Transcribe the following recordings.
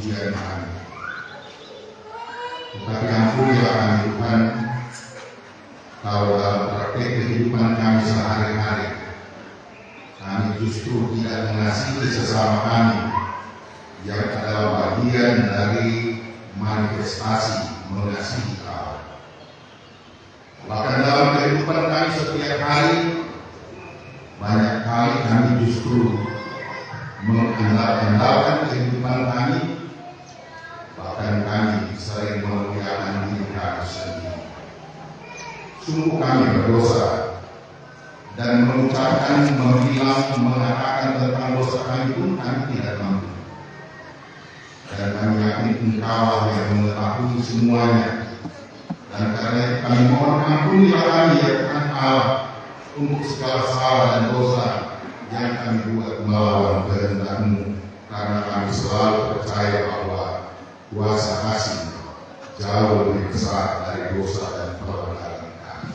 ujian kami. Tetapi ampunilah kami Tuhan, kalau dalam praktek kehidupan kami sehari-hari kami justru tidak mengasihi sesama kami yang adalah bagian dari manifestasi mengasihi Allah. Bahkan dalam kehidupan kami setiap hari, banyak kali kami justru mengandalkan kehidupan kami, bahkan kami sering memuliakan diri kami sendiri. Sungguh kami berdosa, dan mengucapkan, membilang, mengatakan tentang dosa kami pun kami tidak mampu. Dan kami yakin Engkau yang mengetahui semuanya. Dan karena itu kami mohon ampunilah kami ya Tuhan Allah untuk segala salah dan dosa yang kami buat melawan kehendak-Mu, karena kami selalu percaya bahwa kuasa kasih jauh lebih besar dari dosa dan pelanggaran kami.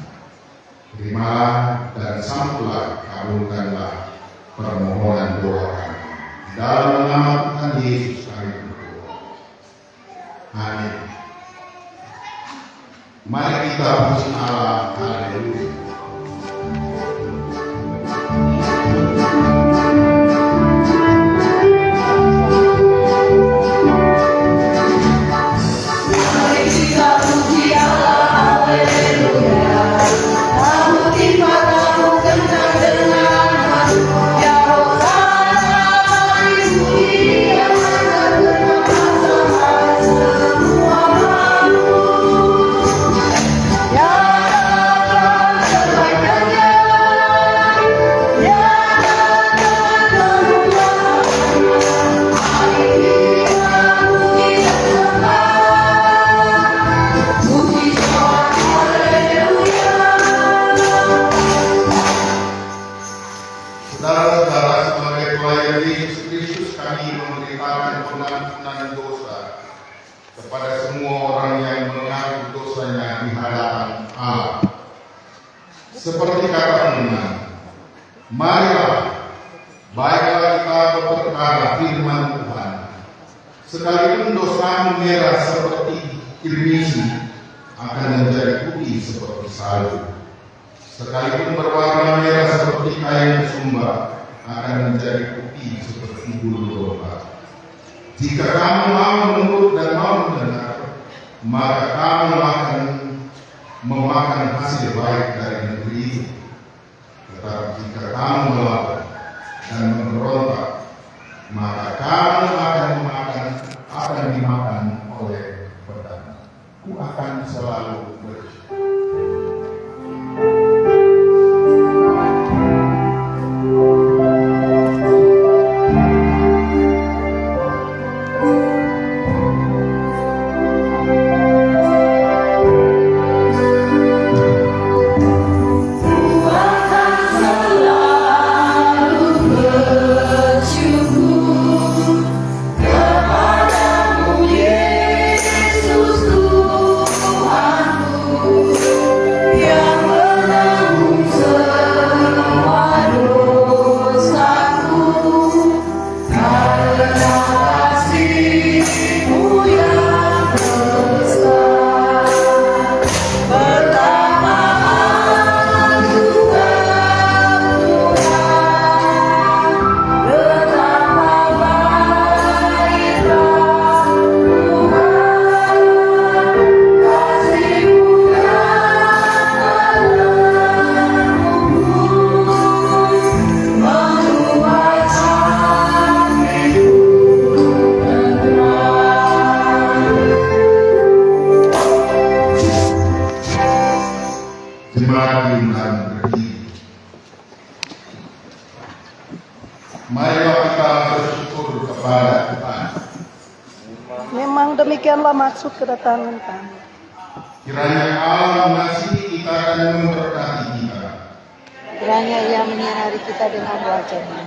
Terimalah dan sambutlah, kabulkanlah permohonan doa kami. Dalam nama Tuhan Yesus kami berdoa. Amin. Mari kita puji Allah. Haleluya. Seperti kata Firman, marilah, baiklah kita berperkara firman Tuhan. Sekalipun dosamu merah seperti kirmisi, akan menjadi putih seperti salju. Sekalipun berwarna merah seperti kain sumba, akan menjadi putih seperti bulu domba. Jika kamu mau menurut dan mau mendengar, maka kamu akan memakan hasil baik dari negeri ini. Tetapi jika kamu melawan dan memberontak, maka kamu akan dimakan oleh pedang. Ku akan selalu bersyukur. Marilah kita bersyukur kepada Tuhan. Memang demikianlah maksud kedatangan kami. Kiranya Allah mengasihi kita dan memberkati kita. Kiranya Ia menyinari kita dengan wajah-Nya,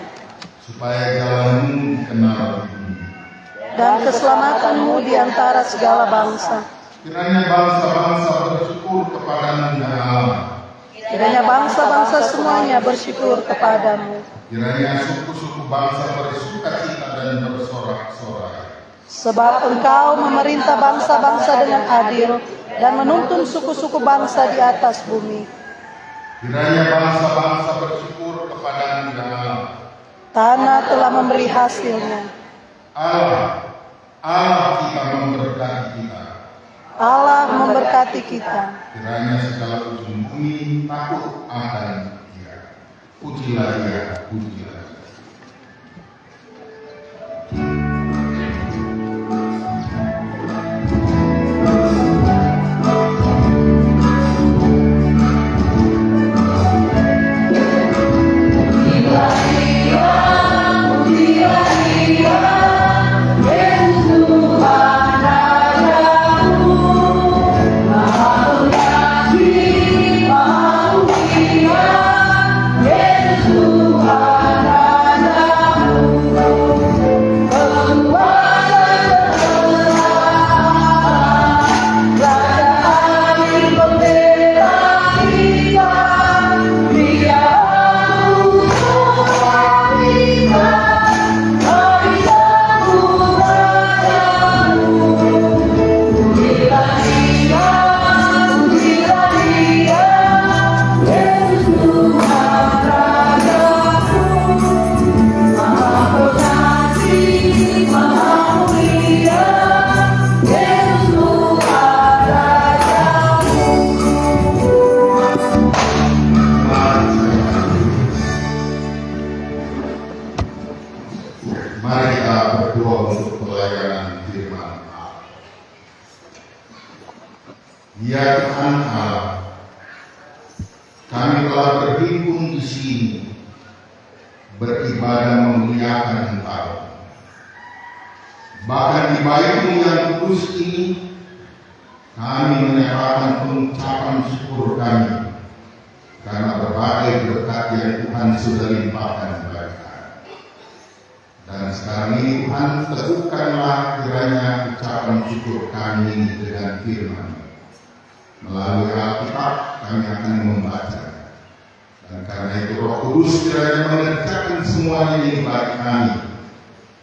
supaya jalan-Mu dikenal di bumi, dan keselamatan-Mu di antara segala bangsa. Kiranya bangsa-bangsa bersyukur kepadamu ya Allah. Kiranya bangsa-bangsa semuanya bersyukur kepadamu. Kiranya suku-suku bangsa bersukacita dan bersorak-sorai. Sebab Engkau memerintah bangsa-bangsa dengan adil dan menuntun suku-suku bangsa di atas bumi. Kiranya bangsa-bangsa bersyukur kepada-Mu ya Allah. Tanah telah memberi hasilnya. Allah kita memberkati kita. Allah memberkati kita. Kiranya segala ujung bumi takut akan Dia. Pujilah Dia, pujilah Dia. Mari kita berdoa untuk pelayanan firman Allah. Ya Tuhan Allah, kami telah berhimpun di sini, beribadah memuliakan Engkau. Bahkan di bait-Mu yang kudus ini, kami menyatakan pengucapan syukur kami karena berbagai berkat yang Tuhan sudah limpahkan bagi kami. Dan sekarang ini Tuhan, teguhkanlah kiranya ucapan syukur kami dengan firman. Melalui Alkitab kami akan membaca. Dan karena itu Roh Kudus kiranya mengerjakan semuanya ini bagi kami,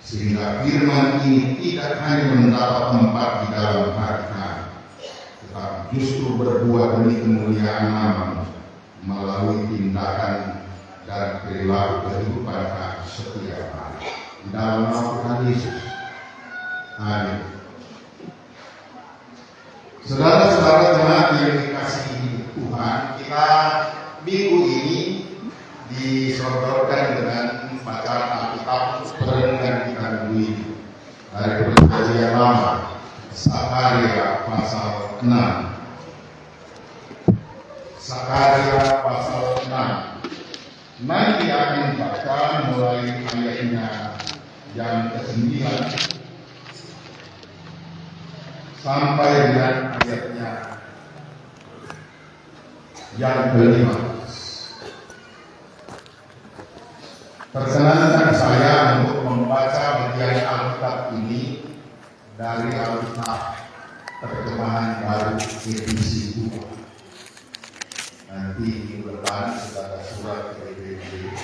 sehingga firman ini tidak hanya mendapat tempat di dalam hati kami, tetapi justru berbuah demi kemuliaan nama-Mu melalui tindakan dan perilaku kehidupan kami setiap hari. Di dalam nama Tuhan Yesus. Amin. Saudara-saudara jemaat yang dikasihi Tuhan, kita minggu ini disodorkan dengan bacaan Alkitab perenungan kita minggu ini dari Perjanjian Lama, Sakaria pasal 6. Sakaria pasal 6. Nanti akan dibaca mulai ayatnya yang ke-9 sampai dengan ayatnya yang ke-15. Perkenankan saya untuk membaca bagian Alkitab ini dari Alkitab Terjemahan Baru edisi 2. Nanti minggu depan sudah ada surat ke PBB,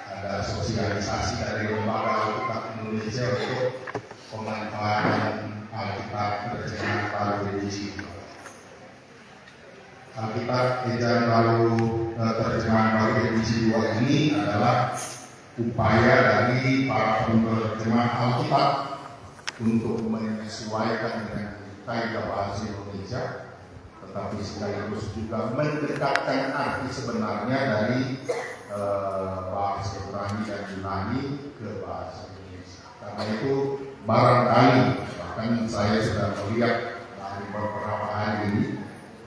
ada sosialisasi dari Lembaga Alkitab Indonesia untuk pemanfaatan Alkitab Terjemahan Baru edisi 2. Alkitab Terjemahan Baru edisi 2 ini adalah upaya dari para penerjemah Alkitab untuk menyesuaikan dengan kaidah bahasa Indonesia, tetapi sekaligus juga mendekatkan arti sebenarnya dari bahasa Ibrani dan Yunani ke bahasa Indonesia. Karena itu barangkali, bahkan saya sudah melihat dari beberapa hari ini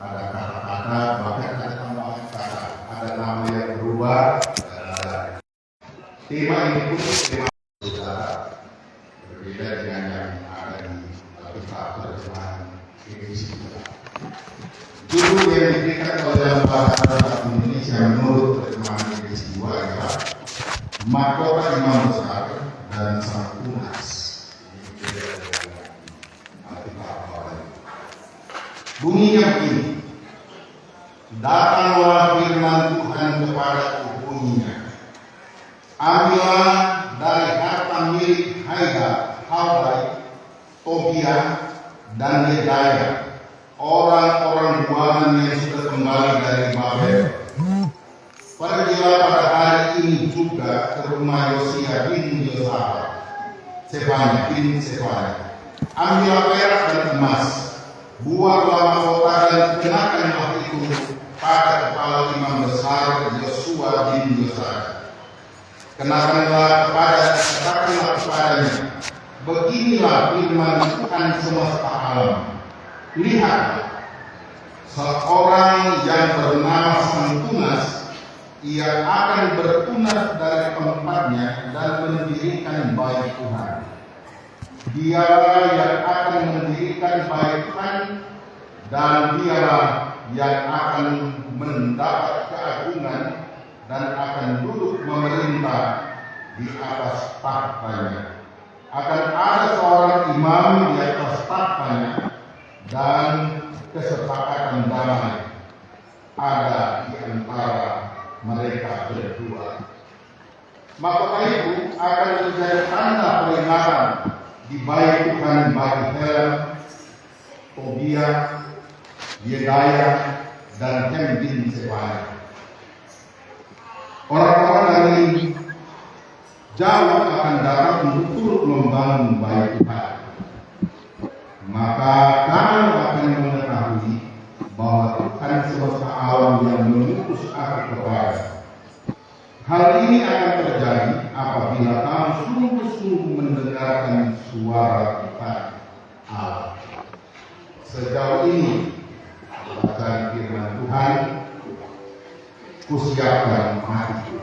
ada kata-kata, bahkan ada tambahan kata, ada nama yang berubah. Tema ini pun tema saudara berbeda dengan yang ada di Alkitab Terjemahan edisi 2. Judul yang diberikan oleh Lembaga Alkitab Indonesia menurut Terjemahan edisi 2 adalah Mahkota Imam Besar dan Sang Tunas. Bunyinya begini: datanglah firman Tuhan kepadaku, bunyinya, ambillah dari harta milik Haidai Tobia, dan Yedaya, orang-orang buangan yang sudah kembali dari Babel. Pergilah pada hari ini juga ke rumah Yosia bin Sefanya bin Sefanya. Ambillah perak dan emas, buatlah mahkota dan kenakanlah itu pada kepala imam besar Yosua bin Yosaya. Katakanlah kepadanya, beginilah firman Tuhan semesta alam. Lihat, seorang yang bernama Sang Tunas, ia akan bertunas dari tempatnya dan mendirikan bait Tuhan. Dialah yang akan mendirikan bait Tuhan, dan dialah yang akan mendapat keagungan dan akan duduk memerintah di atas tahtanya. Akan ada seorang imam di atas tahtanya, dan kesepakatan damai ada di antara mereka berdua. Mahkota itu akan menjadi tanda peringatan di bait Tuhan bagi Helem, Tobia, Yedaya, dan Hem bin Sefanya. Orang-orang dari jauh akan datang untuk turut membangun bait Tuhan. Maka kamu akan mengetahui bahwa Tuhan semesta alam yang mengutus aku kepada. Hal ini akan terjadi apabila kamu sungguh-sungguh mendengarkan suara Tuhan Allah. Sejauh ini, bacaan firman Tuhan, kusiapkan hatiku.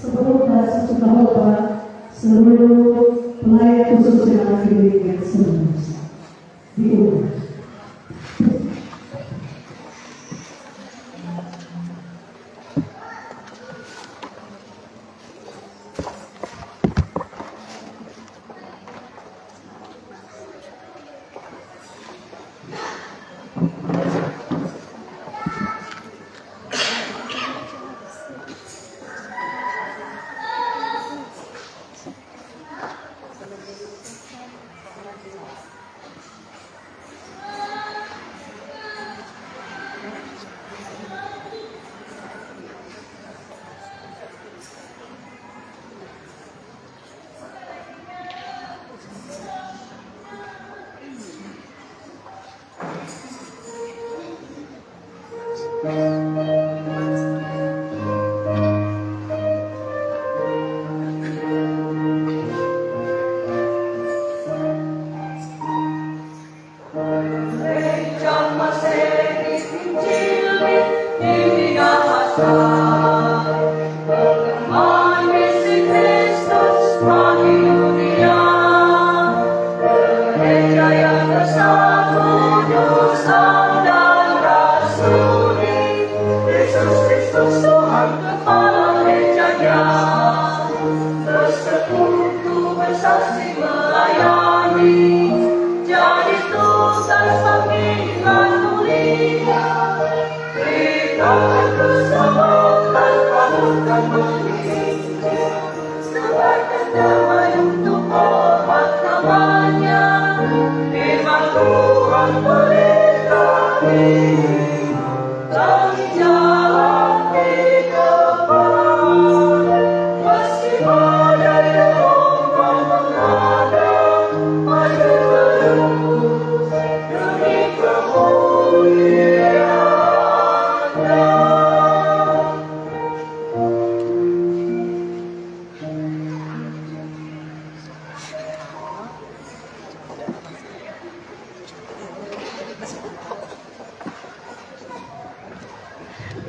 Sebelum dan sesudah seluruh pelayan khusus yang diberikan sebelumnya diubah.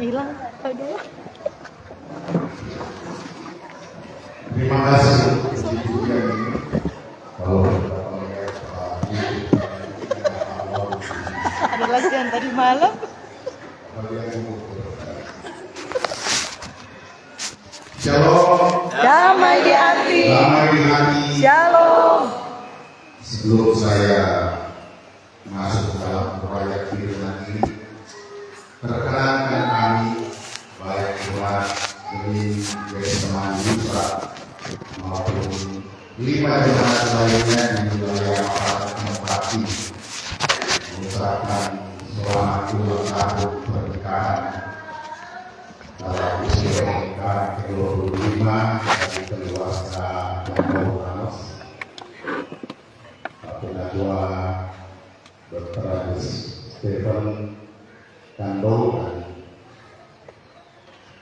Hilang. Aduh. Terima kasih. Kalau Ada lagi yang tadi malam. Shalom. Damai di hati. Damai di hati. Shalom. Sebelum saya masuk dalam proyek firman ini, perkenankan kami baik buat dari teman Yusra maupun 5 jemaat lainnya di wilayah aparat tempat ini mengucapkan selamat ulang tahun pernikahan dalam usia pernikahan ke-25 dari keluarga Jombang Ramos, Ketua Dr. Agus Stephen Kando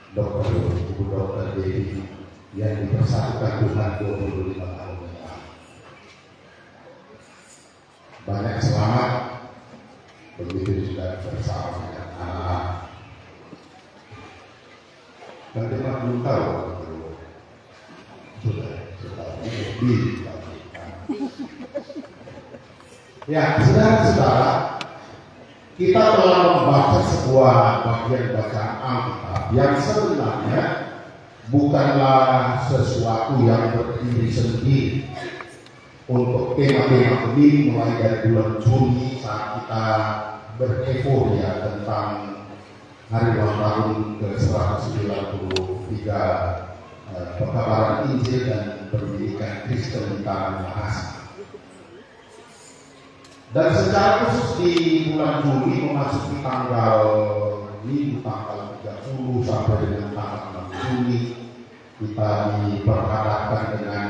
dan Ibu Dr. Devi yang dipersatukan Tuhan 25 tahun yang lalu. Banyak selamat, begitu juga bersama dengan anak-anak. Dan kita belum tahu sudah lebih. Ya, saudara-saudara, kita telah membaca sebuah bagian bacaan Alkitab yang sebenarnya bukanlah sesuatu yang berdiri sendiri. Untuk tema-tema ini mulai dari bulan Juni saat kita bereforia tentang hari ulang tahun ke-193 pekabaran Injil dan pendidikan Kristen di tanah Mahasiswa. Dan secara khusus di bulan Juli memasuki tanggal Minggu tanggal 30 sampai dengan tanggal 6 Juli kita diperhadapkan dengan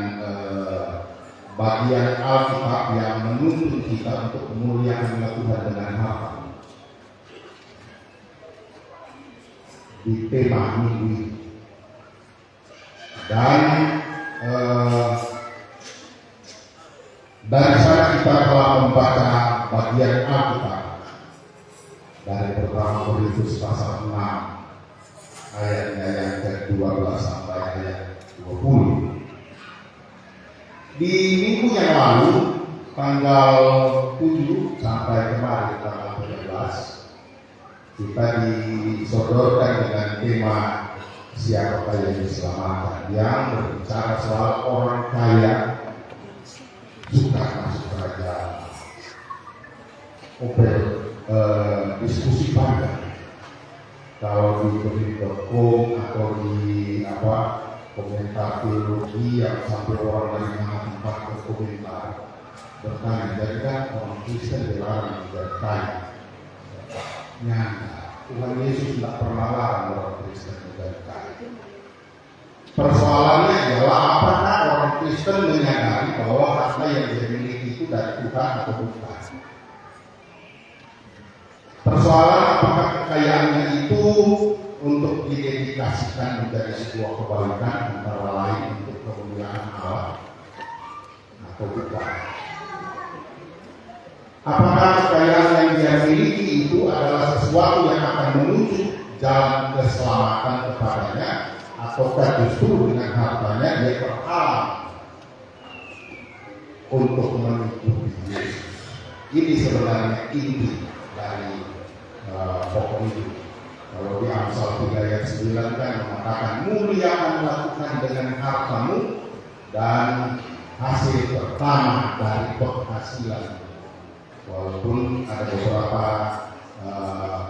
bagian Alkitab yang menuntun kita untuk memuliakan Tuhan dengan harta. Di tema minggu ini. Dan dari sana kita telah membaca bagian Alkitab dari pertama Korintus pasal 6 ayatnya yang ke-12 sampai ayat 20. Di minggu yang lalu tanggal 7 sampai kemarin tanggal 13 kita disodorkan dengan tema siapa yang diselamatkan, yang berbicara soal orang kaya suka masuk kerajaan. Diskusi panjang kalau di Korintus.com atau di komentar teologi yang sampai orang dari mana tempat berkomentar bertanya, jadi kan orang Kristen dilarang menjadi kaya. Tuhan Yesus tidak pernah larang orang Kristen menjadi kaya. Persoalannya adalah apakah orang Kristen menyadari bahwa harta yang dia miliki itu dari Tuhan atau bukan. Persoalan apakah kekayaannya itu didedikasikan menjadi sebuah kebaikan antara lain untuk kemuliaan Allah atau bukan? Apakah kekayaan yang dia miliki itu adalah sesuatu yang akan menuju jalan keselamatan kepadanya, ataukah justru dengan hartanya dia berhalang untuk mengikuti Yesus? Ini sebenarnya inti dari pokok itu. Kalau di Amsal 3 ayat 9 kan mengatakan, muliakan lakukan dengan hartamu dan hasil pertama dari penghasilan. Walaupun ada beberapa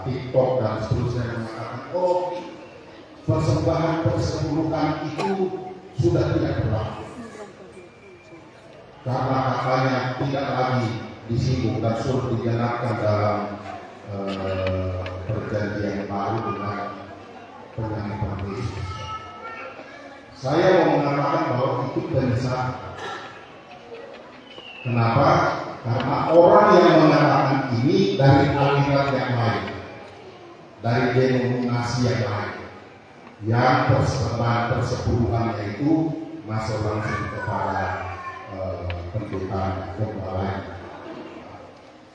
TikTok dan seterusnya yang mengatakan, oh, persembahan persepuluhan itu sudah tidak berlaku karena katanya tidak lagi disinggung dan suruh digenapkan dalam perjanjian baru dengan penyambutan Yesus. Saya mau mengatakan bahwa itu penyesatan. Kenapa? Karena orang yang mengatakan ini dari aliran yang lain, dari denominasi yang lain, yang persembahan persepuluhannya itu masuk langsung kepada pendeta gembala.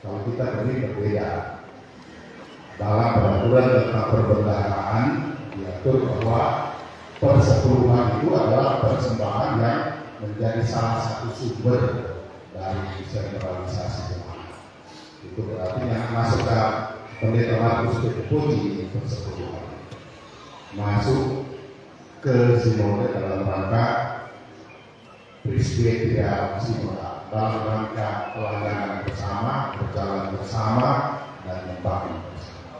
Kalau kita berbeda dalam peraturan tentang perbendaharaan diatur bahwa persepuluhan itu adalah persembahan yang menjadi salah satu sumber dari sentralisasi jemaat. Itu berarti yang masuk ke pendeta Markus Kepuji persepuluhan masuk ke sinode dalam rangka presbyteria sinode, dalam rangka pelayanan bersama, berjalan bersama, dan membangun bersama.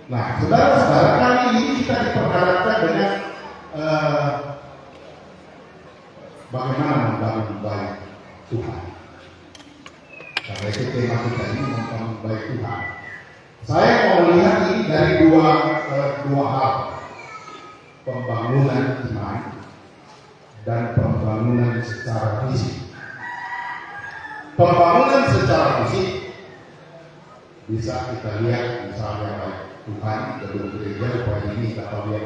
Nah, saudara-saudara, kali ini kita diperhadapkan dengan bagaimana membangun baik Tuhan. Karena itu tema kita ini membangun baik Tuhan. Saya mau melihat ini dari dua hal, pembangunan iman dan pembangunan secara fisik. Pembangunan secara fisik bisa kita lihat misalnya baik Tuhan gedung gereja upaya ini kita tahu dia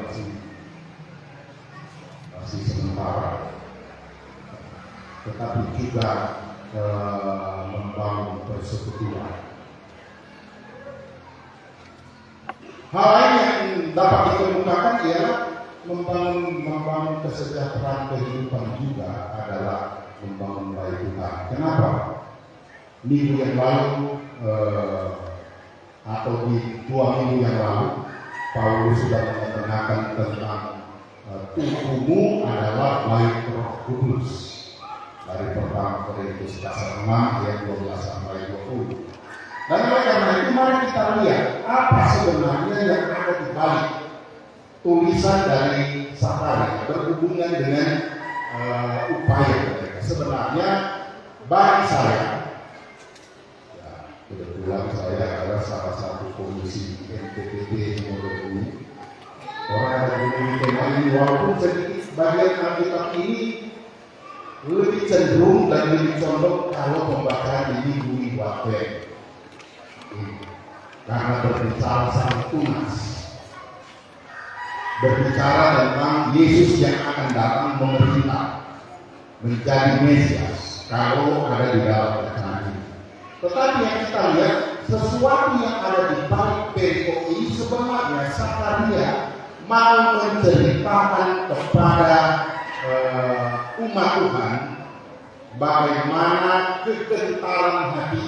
masih sementara, tetapi juga membangun persekutuan. Hal lain yang dapat dikemukakan ialah membangun kesejahteraan kehidupan juga adalah membangun baik Tuhan. Kenapa? Minggu yang lalu atau di 2 minggu yang lalu Paulus sudah mengenalkan tentang tubuhmu adalah baik Roh Kudus dari pertama Korintus pasal 6 ayat 12 sampai 20. Dan oleh karena itu mari kita lihat apa sebenarnya yang ada di balik tulisan dari Sakaria berhubungan dengan upaya mereka. Sebenarnya bagi saya, kebetulan saya adalah salah satu komisi NPPD Sinode ini. Orang ada di tema ini, walaupun sedikit bagian Alkitab ini lebih cenderung dan lebih condong kalau pembacaan ini dibuat karena berbicara sangat tunas, berbicara tentang Yesus yang akan datang memerintah menjadi Mesias kalau ada di dalam bacaan ini. Tetapi yang kita lihat sesuatu yang ada di balik perikop ini sebenarnya Sakaria mau menceritakan kepada umat Tuhan bagaimana kegentaran hati,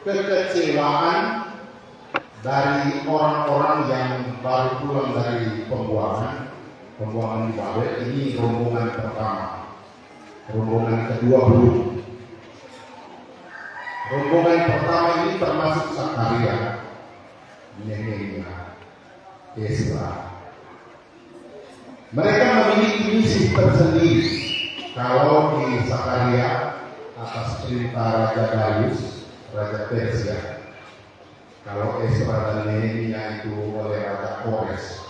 kekecewaan dari orang-orang yang baru pulang dari pembuangan di Babel. Ini rombongan pertama, rombongan kedua belum. Rombongan pertama ini termasuk Sakaria, Nehemia, Ezra. Mereka memiliki misi tersendiri. Kalau di Sakaria atas perintah Raja Darius, Raja Persia. Kalau Ezra dan Nehemia itu oleh Raja Kores,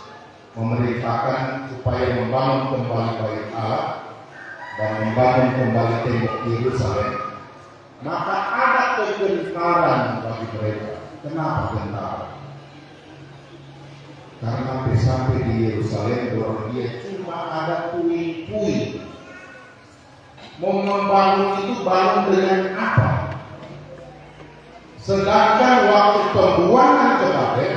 memerintahkan supaya membangun kembali bait Allah dan membangun kembali tembok Yerusalem. Maka ada kegentaran bagi mereka. Kenapa gentar? Karena sampai di Yerusalem bahwa dia cuma ada puing-puing. Mau membangun itu bangun dengan apa? Sedangkan waktu pembuangan ke Babel,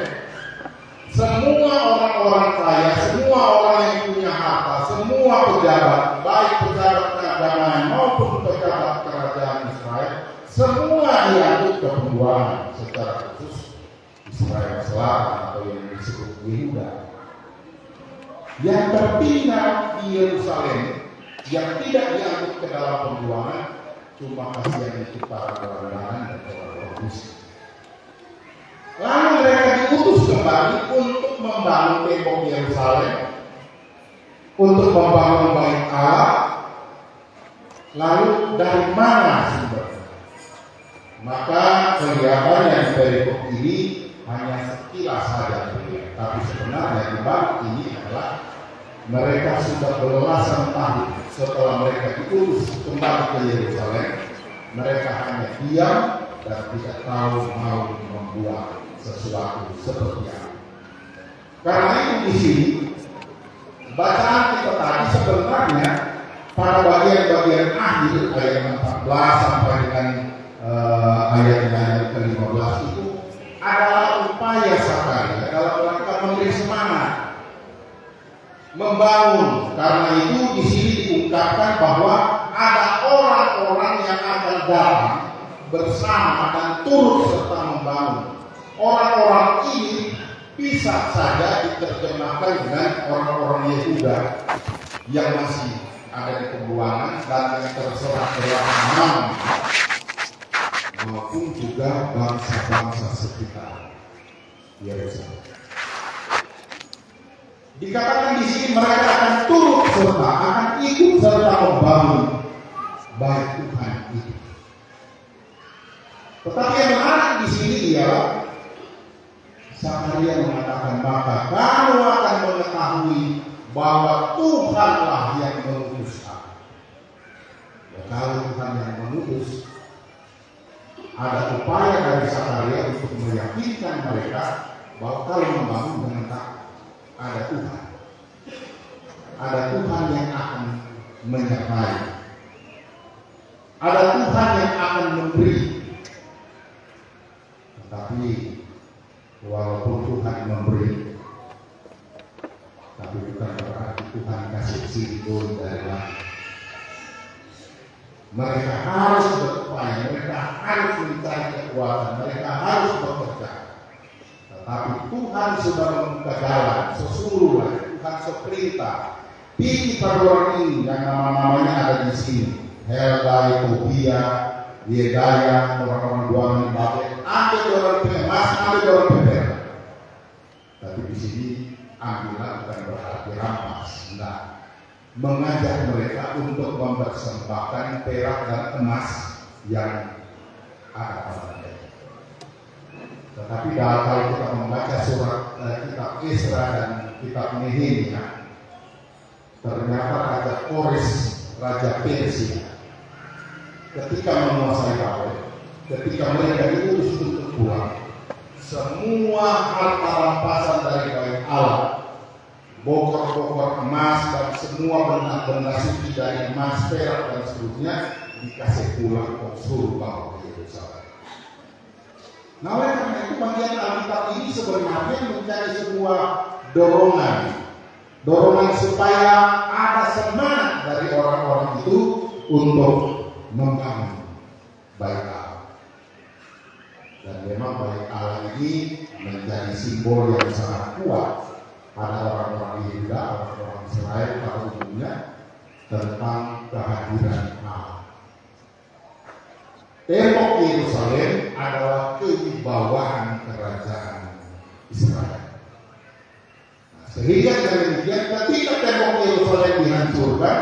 semua orang-orang kaya, semua orang yang punya harta, semua pejabat, baik pejabat keagamaan maupun pejabat kerajaan Israel, semua diangkut ke pembuangan, secara khusus Israel Selatan atau yang disebut Yehuda. Yang tertinggal di Yerusalem yang tidak diangkut ke dalam pembuangan cuma kasihan itu para gelandangan dan orang-orang miskin. Lalu mereka diutus kembali untuk membangun tembok Yerusalem, untuk membangun bait Allah. Lalu dari mana sumbernya? Maka kelihatannya di perikop ini hanya sekilas saja terlihat, tapi sebenarnya di balik ini adalah mereka sudah belasan tahun setelah mereka diutus kembali ke Yerusalem, mereka hanya diam dan tidak tahu mau membuat sesuatu seperti apa. Karena itu di sini bacaan kita tadi sebenarnya pada bagian-bagian akhir ayat 14 sampai dengan ayat ke-15 itu adalah upaya Sakaria dalam rangka memberi semangat membangun. Karena itu di sini diungkapkan bahwa ada orang-orang yang akan datang bersama dan turut serta membangun. Orang-orang ini bisa saja diterjemahkan dengan orang-orang Yehuda yang masih ada di pembuangan dan yang terserah berlahan maupun juga bangsa-bangsa sekitar Yerusalem. Dikatakan di sini mereka akan turut serta, akan ikut serta membangun bait Tuhan itu. Tetapi yang menarik di sini ialah Sakaria mengatakan, maka kamu akan mengetahui bahwa Tuhanlah yang mengutus aku. Ya, kalau Tuhan yang mengutus, ada upaya dari Sakaria untuk meyakinkan mereka bahwa kalau membangun dengan takut, ada Tuhan. Ada Tuhan yang akan menyertai. Ada Tuhan yang akan memberi. Tetapi walaupun Tuhan memberi, tapi bukan berarti Tuhan kasih simbol dari langit. Mereka harus berupaya, mereka harus mencari kekuatan, mereka harus bekerja. Tetapi Tuhan sudah membuka jalan, sesuruh Tuhan seperintah. Pilih perguruan ini yang nama-namanya ada di sini. Helda, Tobia, Yedaya, orang-orang buangan di Babel. Ambil orang pengemas, ambil orang peperak. Tapi di sini ambillah bukan berarti rampas. Nah, mengajak mereka untuk mempersembahkan perak dan emas yang ada pada mereka. Tetapi kalau kita membaca surat kitab Esra dan kitab Nehemia, ternyata Raja Kores, Raja Persia, ketika menguasai Babel, ketika mereka diurus untuk pulang, semua harta rampasan dari bait Allah, bokor-bokor emas dan semua benda-benda suci dari emas, perak dan seterusnya dikasih pulang ke seluruh bangsa Yerusalem. Nah, oleh karena itu bagian Alkitab ini sebenarnya menjadi sebuah dorongan supaya ada semangat dari orang-orang itu untuk membangun bait Allah. Dan memang bait Allah ini menjadi simbol yang sangat kuat pada orang-orang Yehuda, orang-orang Israel pada umumnya tentang kehadiran Allah. Tembok Yerusalem adalah kewibawaan kerajaan Israel. Sehingga dengan demikian ketika tembok Yerusalem dihancurkan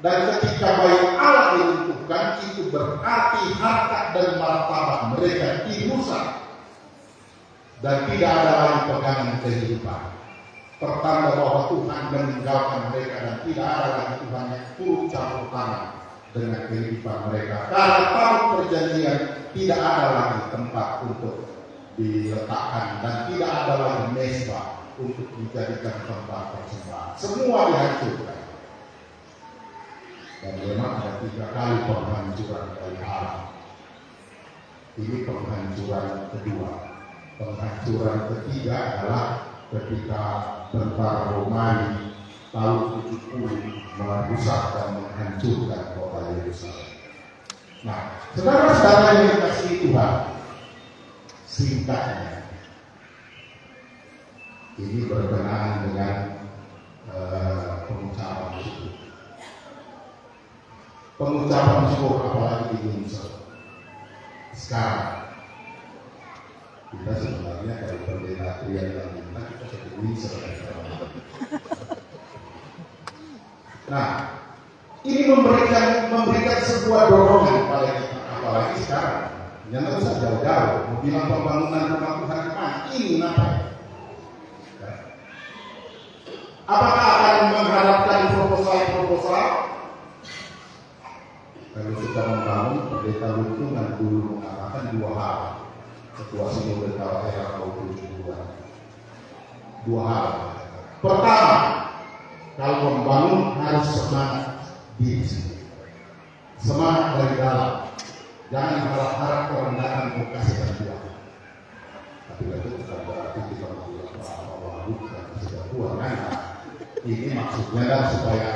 dan ketika bait Allah diruntuhkan, itu berarti harkat dan martabat mereka dirusak dan tidak ada lagi pegangan kehidupan. Pertanda bahwa Tuhan meninggalkan mereka dan tidak ada lagi Tuhan yang turut campur tangan dengan kehidupan mereka. Karena tahun perjanjian tidak ada lagi tempat untuk diletakkan dan tidak ada lagi mezbah, untuk dijadikan tempat persembahan. Semua dihancurkan. Dan memang ada 3 kali penghancuran dari alam. Ini penghancuran kedua. Penghancuran ketiga adalah ketika tentara Romawi tahun 70 merusak dan menghancurkan kota Yerusalem. Nah, saudara-saudara yang dikasihi Tuhan, singkatnya, ini berkenaan dengan pengucapan syukur. Pengucapan syukur apalagi di Indonesia. Sekarang kita sebenarnya dari pendeta Trian yang minta kita seperti Indonesia. Nah, ini memberikan sebuah dorongan pada kita, apalagi sekarang. Jangan usah jauh-jauh, mau bilang pembangunan rumah Tuhan ini apa? Apakah akan mengharapkan proposal? Kalau sudah membangun, pendeta lingkungan dulu mengatakan 2 hal. Ketua Sinode Daerah tahun 72. 2 hal. Pertama, kalau membangun harus semangat diri sendiri. Semangat dari dalam. Jangan harap-harap kerendahan vokasi dan Tuhan. Tapi itu bukan berarti kita membuat bahwa bukan sudah Tuhan. Ini maksudnya kan supaya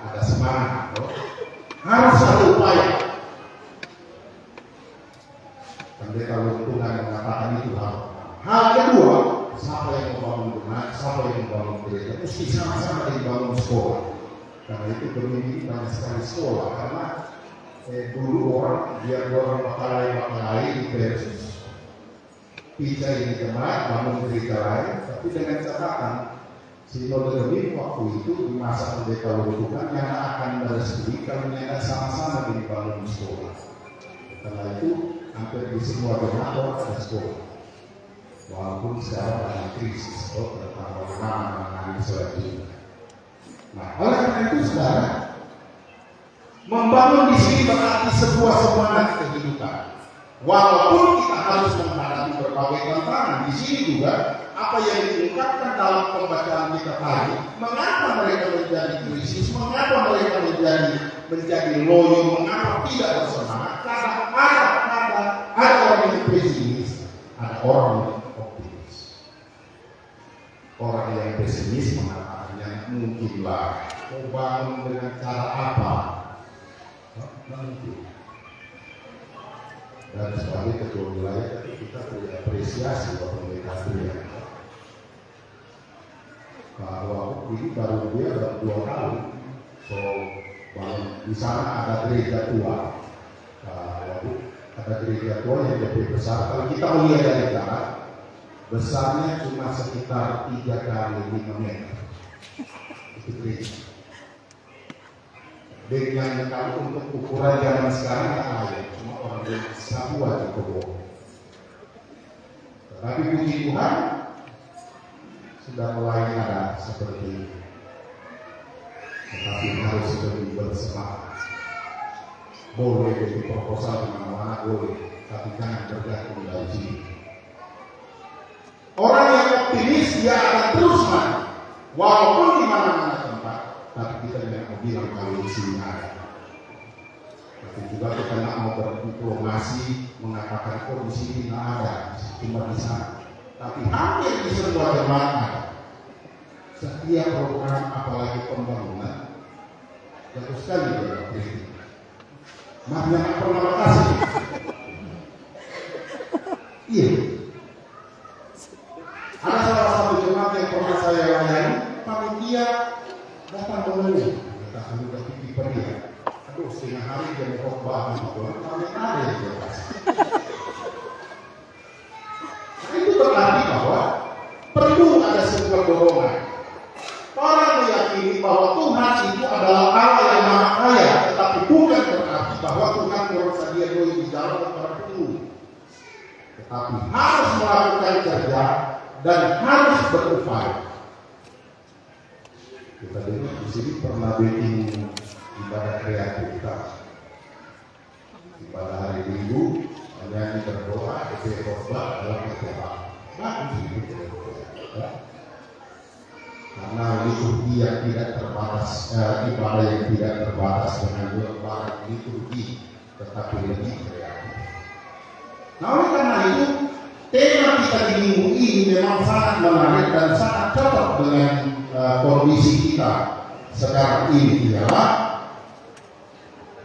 ada semangat. Harus ada upaya. Pendeta lingkungan mengatakan itu hal kedua, siapa yang membangun rumah, siapa yang membangun gereja, mesti sama-sama dibangun sekolah. Karena itu pemimpin banyak sekali sekolah, karena dulu orang pakai di versus pizza ini jemaat bangun gereja lain, tapi dengan catatan Sinode demi waktu itu di masa pendeta lingkungan yang akan merestui kalau yang sama-sama dibangun sekolah. Karena itu hampir di semua donatur ada sekolah. Walaupun sekarang ada krisis tentang bagaimana menangani selanjutnya. Nah, oleh karena itu saudara, membangun di sini berarti sebuah semangat kehidupan. Walaupun kita harus menghadapi berbagai tantangan, di sini juga apa yang diungkapkan dalam pembacaan kita tadi, mengapa mereka menjadi krisis, mengapa mereka menjadi loyo, mengapa tidak bersemangat? Karena ada orang yang pesimis, ada orang yang optimis. Orang yang pesimis mengatakannya mungkinlah, mau bangun dengan cara apa? Mungkin. Dan sebagai ketua wilayah kita berapresiasi bahwa mereka bahwa ini baru dia baru 2 tahun. So di sana ada gereja tua, ada gereja tua yang lebih besar. Kalau kita melihat dari jarak, besarnya cuma sekitar 3 kali 5 meter. Itu gereja. Dengan kalau untuk ukuran zaman sekarang ada, cuma orang satu aja kebun. Tapi puji Tuhan sudah mulai ada seperti ini. Tetapi harus lebih bersemangat. Boleh jadi proposal di mana-mana boleh, tapi jangan bergantung dari sini. Orang yang optimis dia akan terus maju, walaupun di mana-mana tempat. Tapi kita tidak mau bilang kalau di sini ada. Tapi juga kita tidak mau berdiplomasi mengatakan kok di sini tidak ada, cuma di sana. Tapi hampir di semua jemaat ada. Setiap program apalagi pembangunan jatuh sekali dalam kritik. Maaf jangan pernah makasih. Iya. Ada salah satu jemaat yang pernah saya layani, panitia datang mengeluh, kita sudah pikir pergi. Aduh, setengah hari dia mau khotbah gitu, kami ada yang dia kasih. Nah, itu berarti bahwa perlu ada sebuah dorongan. Orang meyakini bahwa Tuhan itu adalah Allah yang maha kaya, tetapi bukan berarti bahwa Tuhan bersedia doi di dalam para penuh. Tetapi harus melakukan kerja dan harus berupaya. Kita dengar di sini pernah bikin ibadah kreativitas. Ibadah hari Minggu, hanya berdoa, khotbah dalam khotbah. Bagus itu. Ya. karena liturgi yang tidak terbatas, ibadah yang tidak terbatas dengan lembaran liturgi, tetapi lebih kreatif. Nah, oleh karena itu, tema kita di minggu ini memang sangat menarik dan sangat cocok dengan kondisi kita sekarang ini, ialah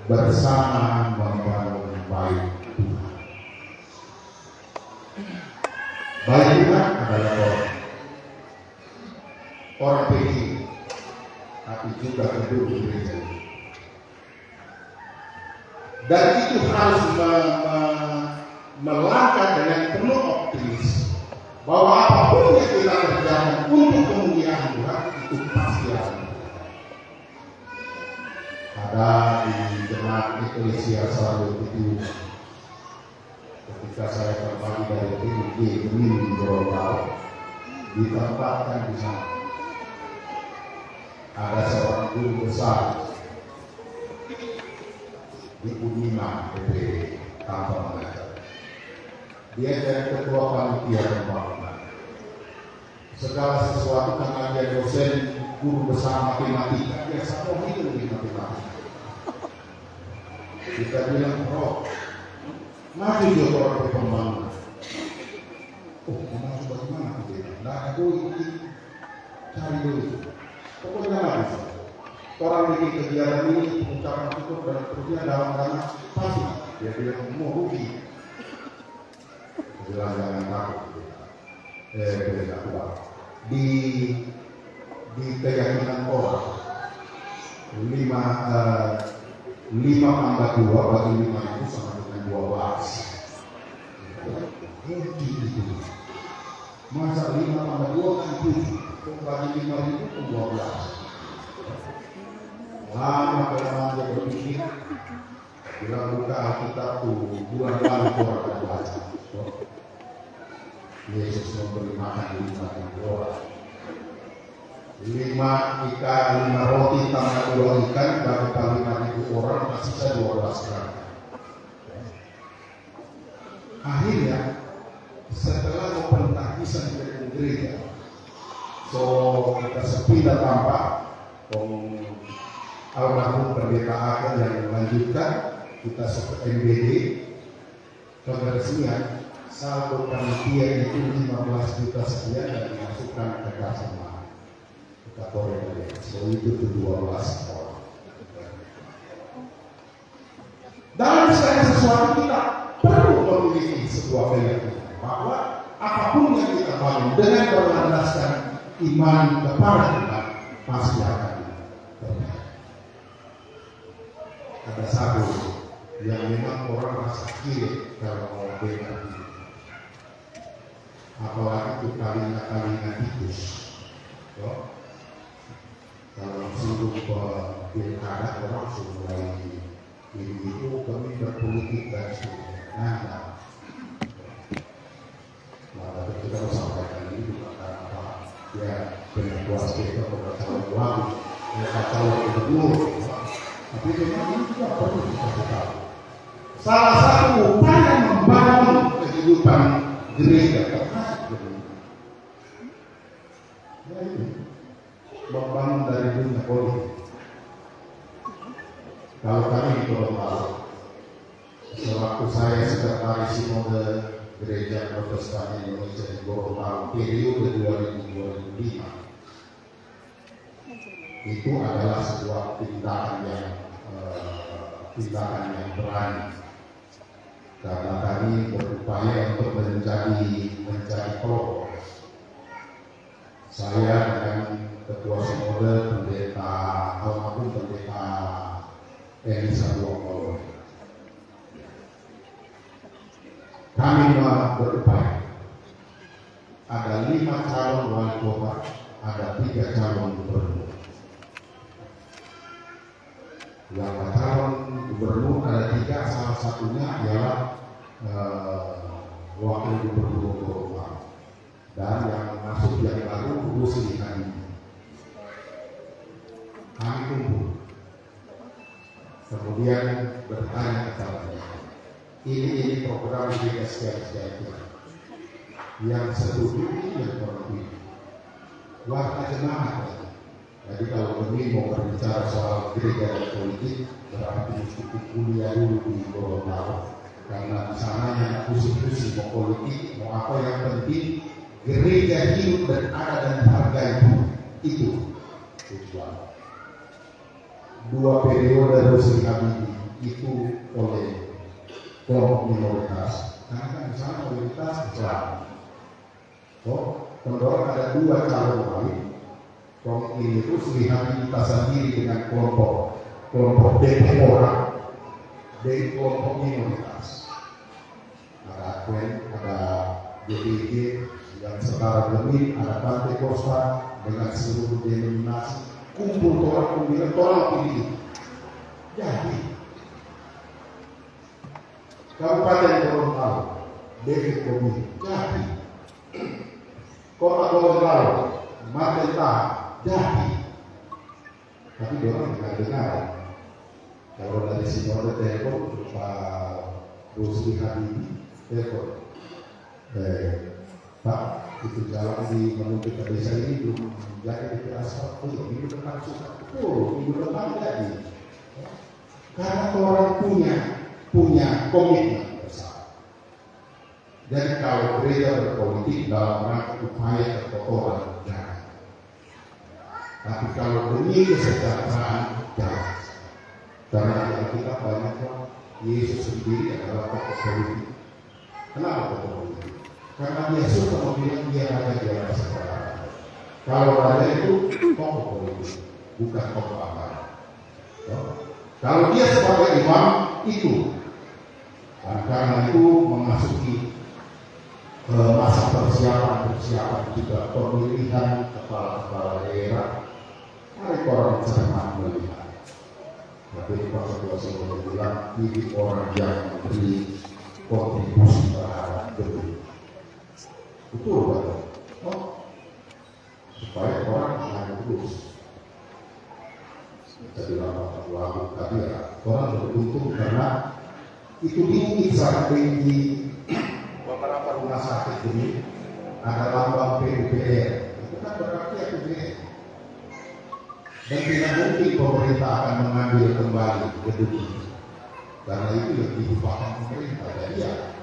bersama membangun baik Tuhan. Baik Tuhan adalah orang PG, tapi juga hidup di gereja. Dan itu harus melangkah dengan penuh optimis bahwa apapun yang kita kerjakan untuk kemuliaan Tuhan itu pasti akan terjadi. Ada di jemaat Eklesia Salud itu, ketika saya kembali dari PUG di Gorontalo, ditempatkan di sana. Ada seorang guru besar di Unima PPD tanpa mengajar. Dia jadi ketua panitia pembangunan. Segala sesuatu karena dia dosen guru besar matematika, dia satu itu di matematika. Kita bilang, maju dia orang ke pembangunan. Maju bagaimana? Nah, aku ikuti, cari dulu. Pokoknya maju. Orang bikin kegiatan ini, pengucapan cukup dan terusnya dalam dana pasti. Dia bilang, mau rugi. Bilang jangan takut. Beda kuat. Di keyakinan orang, 5 tambah 2 bagi 5 itu sama dengan 12. Rugi itu. Masa 5 tambah 2 kan 7. Bagi 5 itu kan 12. Lama kelamaan dia berpikir, bilang buka Alkitab tuh bulan lalu orang akan baca. Yesus memberi makan 5.000 orang. 5 ikan, 5 roti tambah 2 ikan, bagi 5.000 orang masih sisa 12 gram. Akhirnya setelah pentakisan dari gereja, kita sepindah tampak almarhum pendeta akan yang melanjutkan, kita seperti MBD kebersihan saldo panitia itu 15 juta sekian dan dimasukkan ke kas sama kita korek. So itu 12 orang. Dalam segala sesuatu kita perlu memiliki sebuah keyakinan bahwa apapun yang kita bangun dengan berlandaskan iman kepada Tuhan pasti akan terjadi. Ada satu yang memang orang rasa kiri kalau mau dengar itu, apalagi itu kalinya tikus. Kalau singgung ke pilkada orang mulai ini itu kami berpolitik dan sebagainya. Tapi kita harus sampaikan ini bukan karena apa ya dengan kuasa kita pada calon lagu, mereka calon gubernur. Tapi memang ini juga perlu kita tahu. Salah satu upaya membangun kehidupan gereja ya ini membangun dari dunia politik. Kalau kami di Gorontalo, sewaktu saya sekretaris Sinode Gereja Protestan Indonesia di Gorontalo periode 2000-2005, itu adalah sebuah tindakan yang berani, karena kami berupaya untuk menjadi kelompok. Saya dengan Ketua Sinode Pendeta almarhum Pendeta Elisa Duongkolo, kami berupaya. Ada 5 calon wali kota, ada 3 calon gubernur. Yang calon gubernur ada 3, salah satunya ialah wakil gubernur Gorontalo, dan yang masuk yang baru Rusli hari ini. Kami kumpul, kemudian bertanya kepadanya, ini program kita sekian yang setuju ini yang mengerti, warna jemaat. Jadi kalau kami mau berbicara soal gereja dan politik, berarti mesti kuliah dulu di Gorontalo. Karena di sana yang pusing-pusing mau politik, mau apa yang penting gereja hidup dan ada dan harga itu tujuan. 2 periode Rusli Habibie itu oleh kelompok minoritas. Karena kan di sana mayoritas Islam. So, mendorong ada 2 calon wali. Kelompok ini terus lihat kita sendiri dengan kelompok DP orang dari kelompok minoritas. Ada Akwen, ada DPG yang setara lebih, ada Pantai Costa dengan seluruh denominasi. Kumpul tolak pilih. Jadi Kabupaten Gorontalo, David Kobi, jadi Kota Gorontalo, Martenta, jadi. Tapi dia orang dengar. Kalau dari Sinode telepon Pak Rusli Habibie telepon, Pak, itu jalan di menuju ke desa ini belum jadi di aspal. Minggu depan sudah. Minggu depan jadi. Karena orang punya komitmen bersama. Jadi kalau gereja berpolitik dalam rangka upaya kekotoran, jangan. Tapi kalau demi kesejahteraan, jangan. Karena di Alkitab banyak Yesus sendiri adalah tokoh politik. Kenapa tokoh politik? Karena dia suka membilang dia raja di atas segala. Kalau raja itu tokoh politik, bukan tokoh agama. Kalau dia sebagai imam itu, karena itu memasuki masa persiapan juga pemilihan kepala daerah. Mari orang cermat melihat. Tapi Pak Ketua Solo bilang ini orang yang memberi kontribusi terhadap diri. Betul betul. Supaya orang mengalir terus. Jadi lagu tadi ya, orang beruntung karena itu di sangat tinggi beberapa rumah sakit ini ada lambang PUPR. Itu kan berarti APBN. Dan tidak mungkin pemerintah akan mengambil kembali gedung ini karena itu yang diupakan pemerintah. Jadi ya,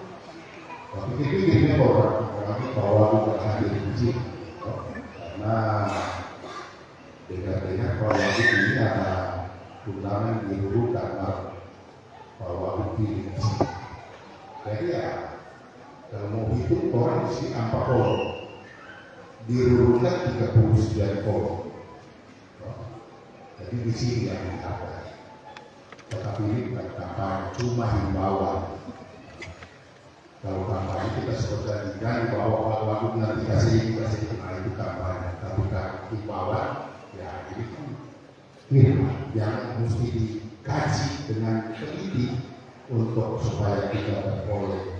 tapi pikir-pikirnya orang bahwa bukan hadir di sini karena dengar bahwa ini ada undangan di dulu kamar bahwa di sini. Jadi ya, kalau mau hitung orang di sini 40 dirurutkan 39 kolom. Jadi di sini yang ada. Tetapi ini bukan kampanye, cuma himbauan. Kalau kampanye kita seperti jangan bahwa waktu nanti kasih itu kampanye. Tapi kalau himbauan, ya ini kan firman yang mesti dikaji dengan teliti untuk supaya kita beroleh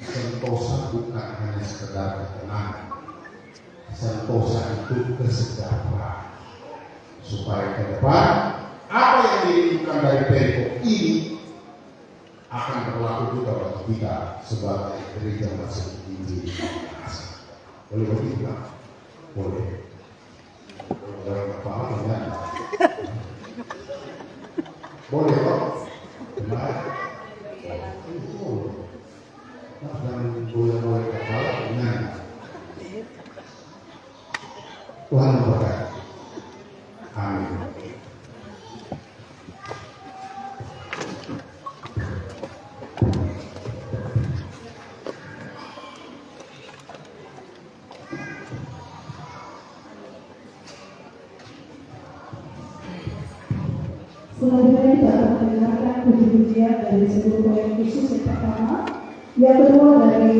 sentosa bukan hanya sekedar ketenangan. Sentosa itu kesejahteraan. Supaya ke depan apa yang dirindukan dari Pemkot ini akan berlaku juga bagi kita sebagai gereja masuk Injil. Boleh begitu? Boleh. Boleh apa ya? Boleh kok? Benar. Dan boleh kepala dengan Tuhan memberkati. Amin. Selanjutnya kita akan mendengarkan puji-pujian dari seluruh proyek khusus yang pertama, yang kedua dari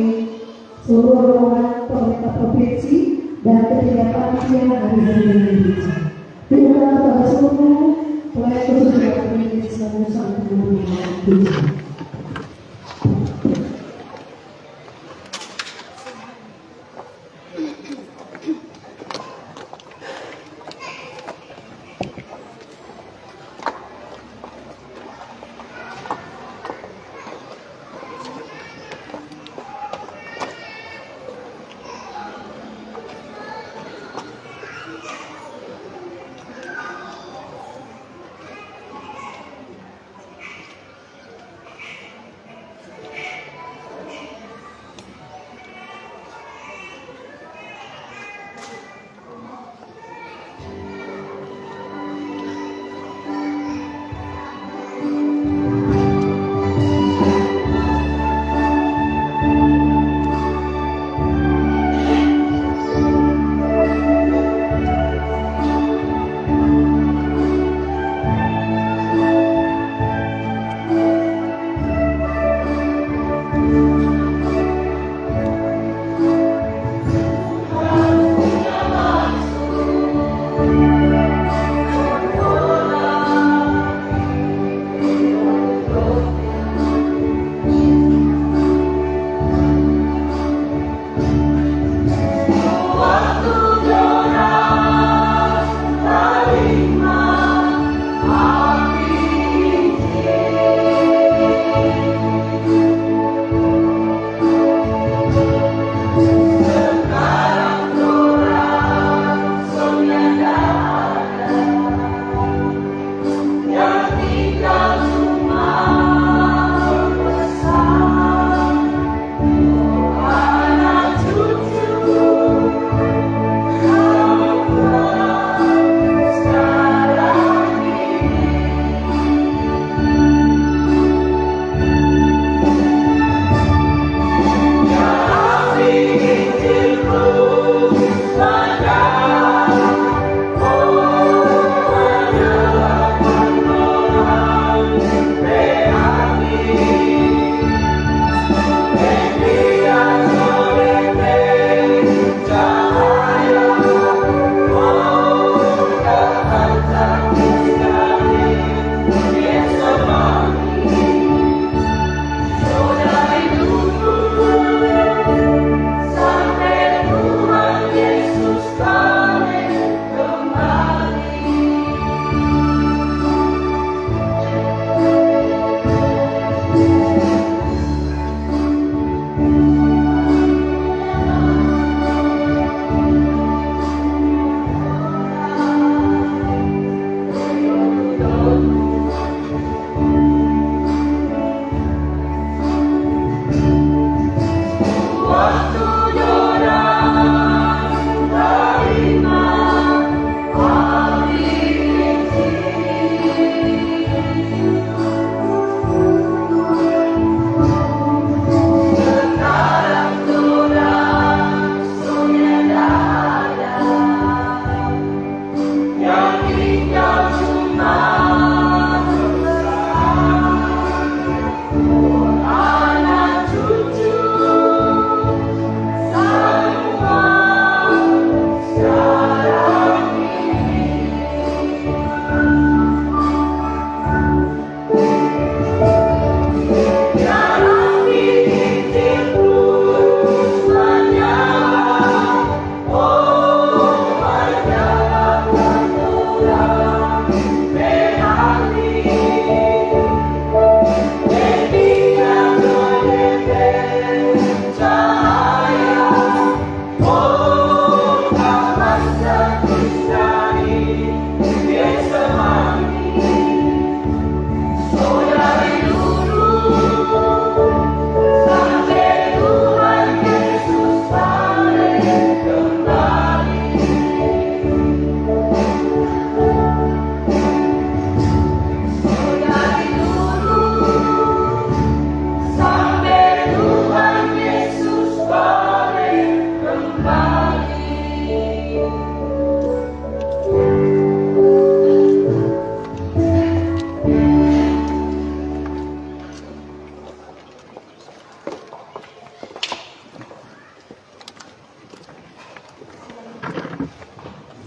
seluruh rombongan pemerintah provinsi dan ketiga panitia hari-hari Indonesia. Terima kasih kepada seluruh proyek khusus yang terpilih selalu sampai dengan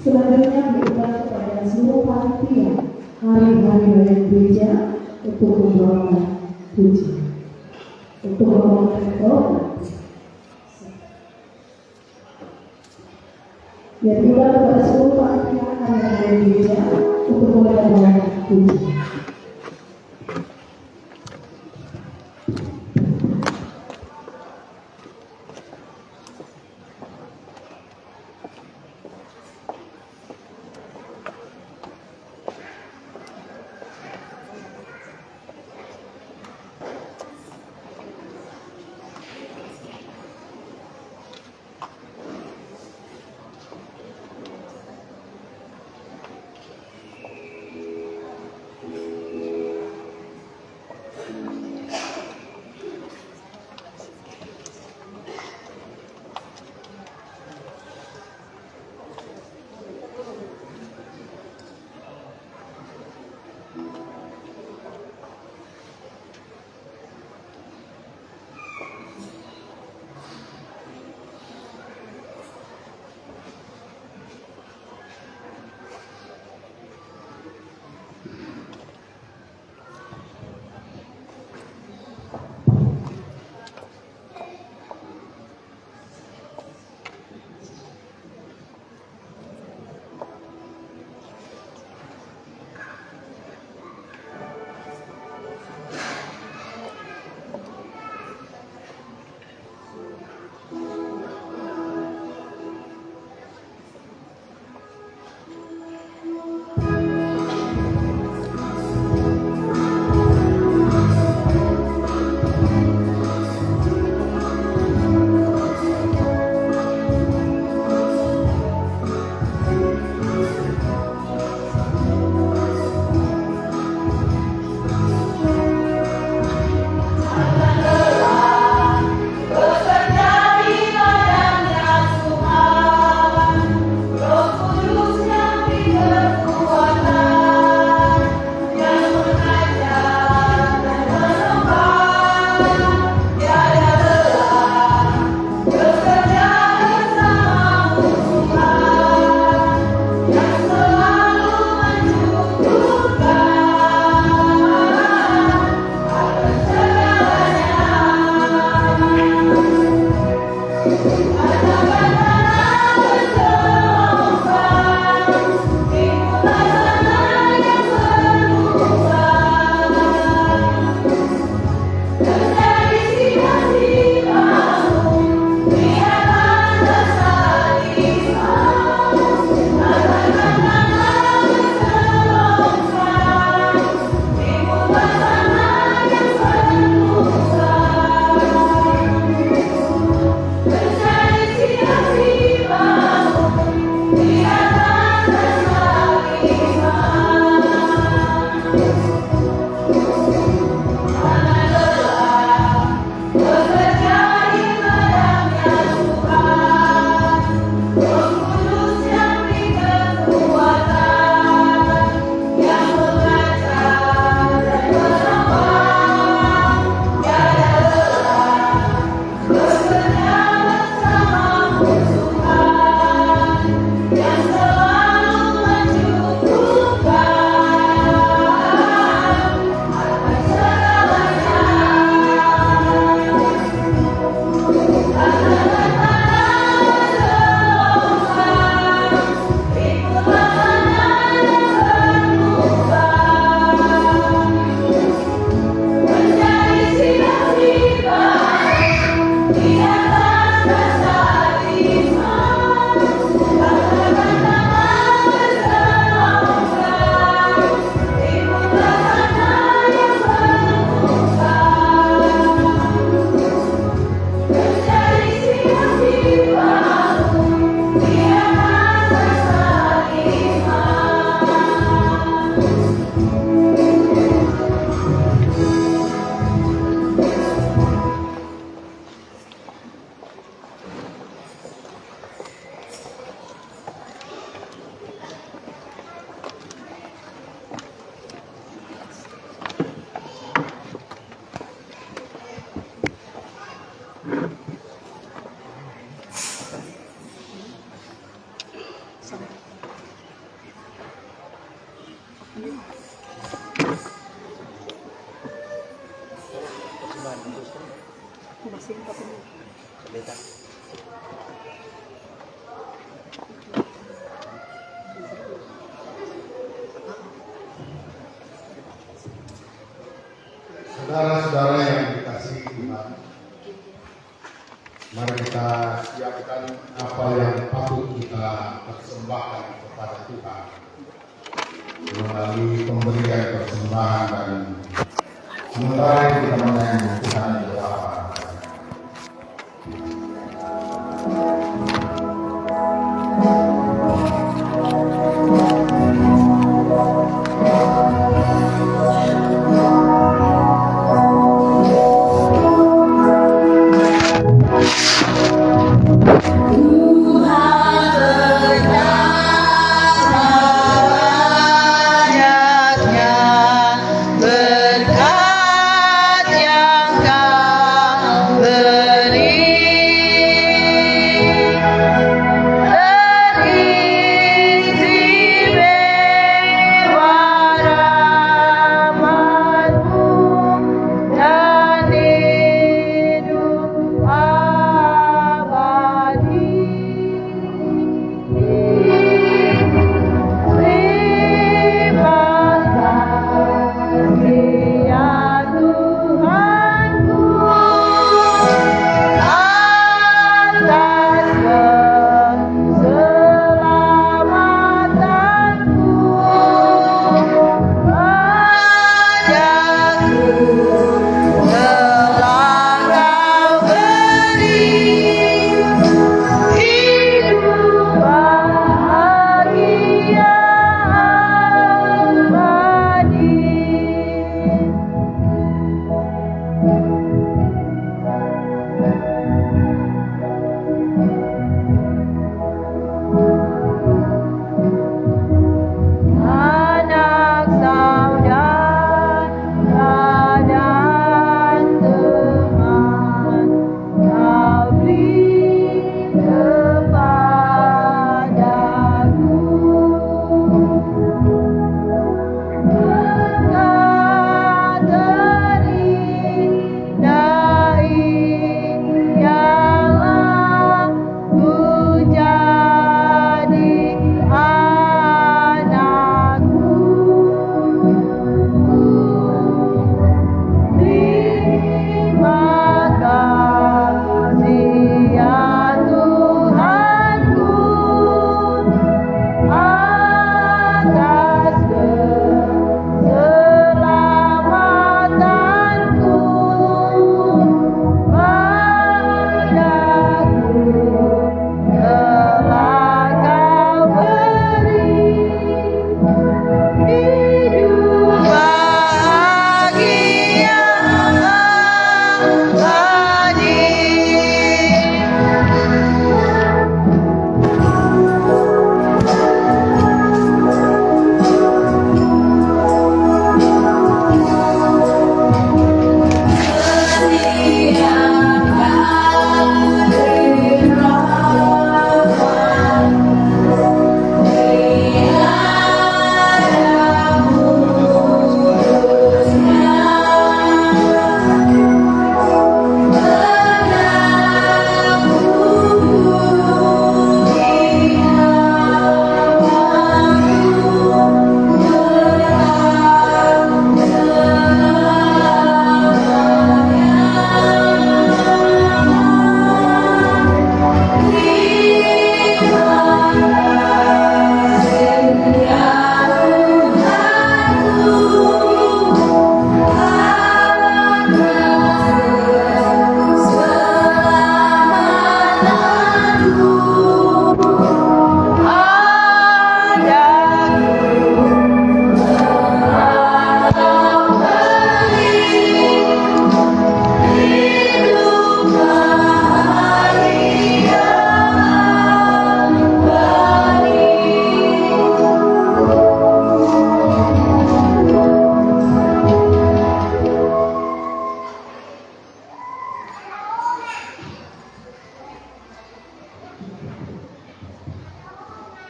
Selanjutnya berikan kepada seluruh panitia hari-hari raya gereja untuk membawakan puji, untuk membawakan doa. Ya, juga kepada seluruh panitia hari-hari raya gereja untuk membawakan puji. apa yang patut kita persembahkan kepada Tuhan melalui pemberian persembahan dan sementara kita menyanyi Tuhan adalah Bapa.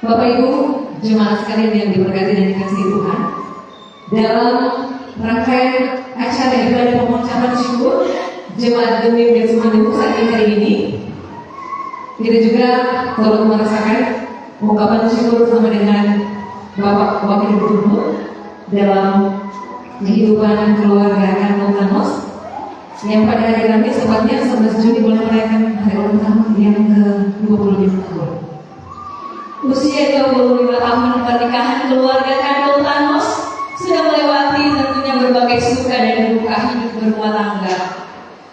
Bapak Ibu, jemaat sekalian yang diberkati dan dikasihi Tuhan, dalam rangkaian acara ibadah pengucapan syukur Jemaat Gemim Getsemani Pusat hari ini, kita juga turut merasakan ungkapan syukur bersama dengan Bapak Wakil Gubernur dalam kehidupan keluarga Kantor Thanos. yang pada hari Kamis tepatnya 11 Juni boleh merayakan hari ulang tahun yang ke-25 tahun. Usia 25 tahun pernikahan keluarga Kandol Thanos sudah melewati tentunya berbagai suka dan duka hidup berumah tangga.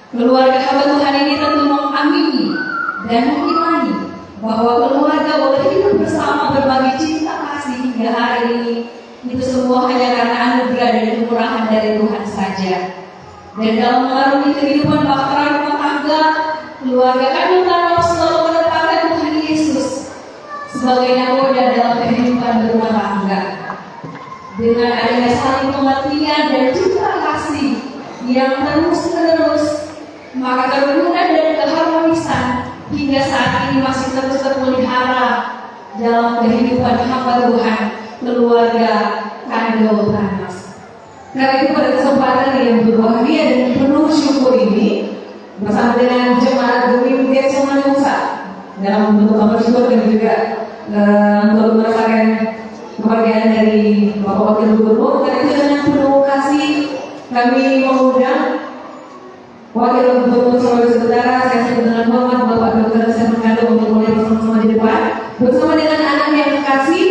Keluarga hamba Tuhan ini tentu mengamini dan mengimani bahwa keluarga boleh hidup bersama berbagi cinta kasih hingga hari ini. Itu semua hanya karena anugerah dan kemurahan dari Tuhan saja. Dan dalam mengarungi kehidupan bahtera rumah tangga, keluarga Kandol Thanos selalu menetapkan Tuhan Yesus sebagai nakoda dalam kehidupan berumah tangga. Dengan adanya saling pengertian dan cinta kasih yang terus-menerus, maka kerukunan dan keharmonisan hingga saat ini masih terus terpelihara dalam kehidupan hamba Tuhan keluarga Kandol Thanos. Karena itu pada kesempatan yang berbahagia dan penuh syukur ini, bersama dengan jemaat Gemim Getsemani Pusat dalam bentuk kabar syukur dan juga untuk merasakan kebahagiaan dari Bapak Wakil Gubernur, karena itu dengan penuh kasih kami mengundang Wakil Gubernur Sulawesi Utara, saya sebut dengan hormat Bapak Dr. Stephen Kando untuk mulai bersama-sama di depan, bersama dengan anak yang kasih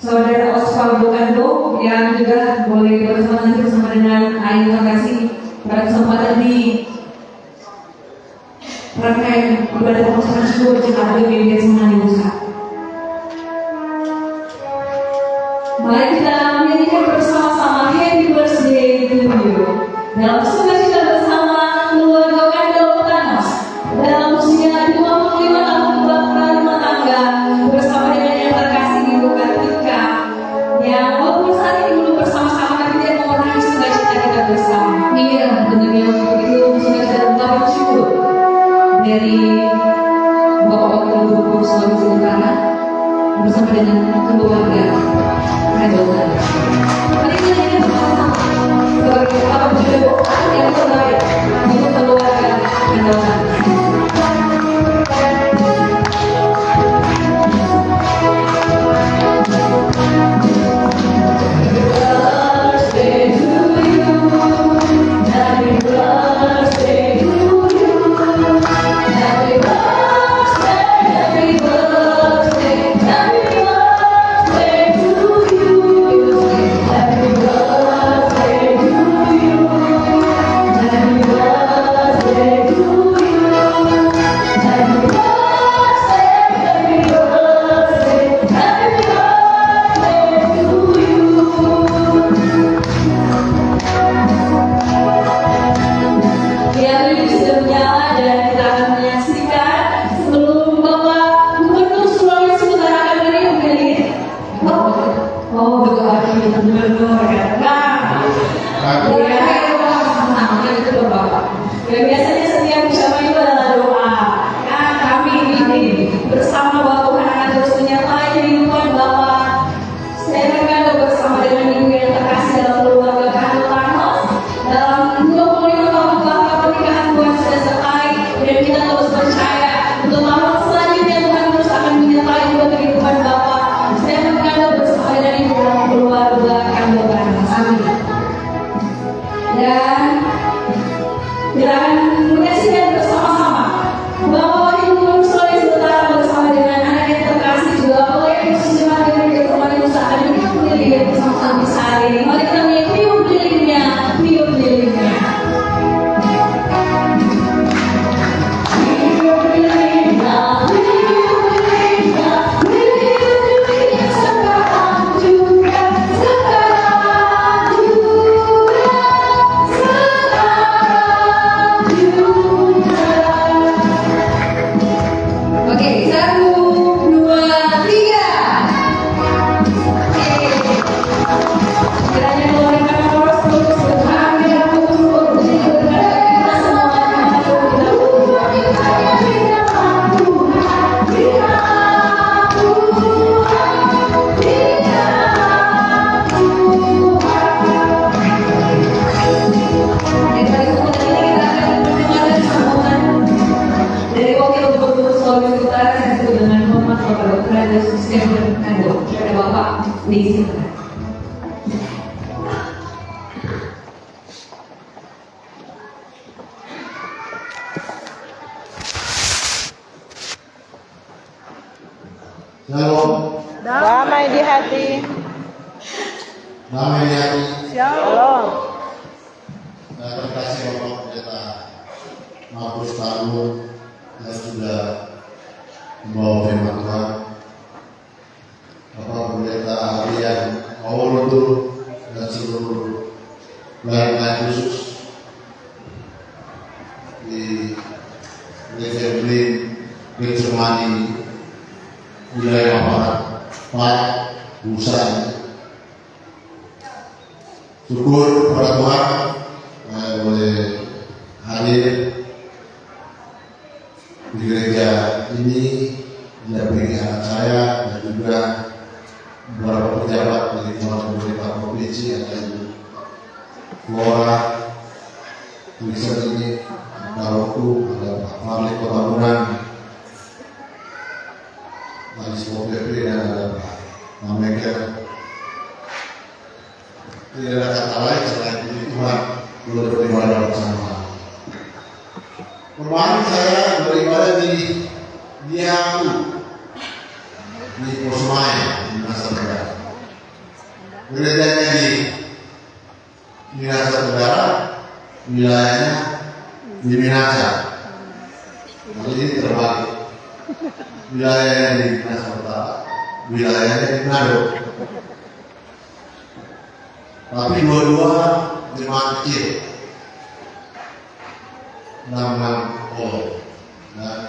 Saudara Osvaldo Kando yang juga boleh bersama nanti bersama dengan Ayu Kasih pada kesempatan di rangkaian ibadah pengucapan syukur jemaat Gemim Getsemani Pusat. Mari kita menyanyikan bersama-sama Happy Birthday to You dalam sukacita bersama keluarga Kandol Thanos dalam usia 25 tahun bahtera rumah tangga bersama dengan yang terkasih Ibu Kartika yang walaupun saat ini belum bersama-sama tapi dia mengurangi sukacita kita bersama. Iya, tentunya untuk itu sukacita ungkapan syukur dari Bapak Wakil Gubernur Sulawesi Utara bersama dengan keluarga Kandol Thanos. Mari kita nyanyi bersama-sama sebagai apa juga doa yang terbaik untuk keluarga Kandol Thanos. Shalom. Damai di hati. Damai di hati. Shalom. Terima kasih Bapak Pendeta Markus Tarun yang sudah membawa firman Tuhan. Bapak Pendeta Arian Mauludu dan seluruh pelayan khusus di Legion Germani wilayah Barat Pak Busan. Syukur kepada Tuhan saya boleh hadir di gereja ini didampingi anak saya dan juga beberapa pejabat dari pemerintah provinsi, ada Ibu Flora tulisan ini, ada Roku, ada Pak Malik Kotabunan, ada Spo PP dan ada Pak Mameker. Tidak ada kata lain selain puji Tuhan boleh beribadah bersama. Kemarin saya beribadah di Diaku di Posmai di Minahasa Tenggara. Gerejanya di Minahasa Tenggara, wilayahnya di Minahasa. Lalu ini terbalik. Wilayahnya di Minahasa Utara, wilayahnya di Manado. Tapi dua-dua jemaat kecil, 6 orang. Dan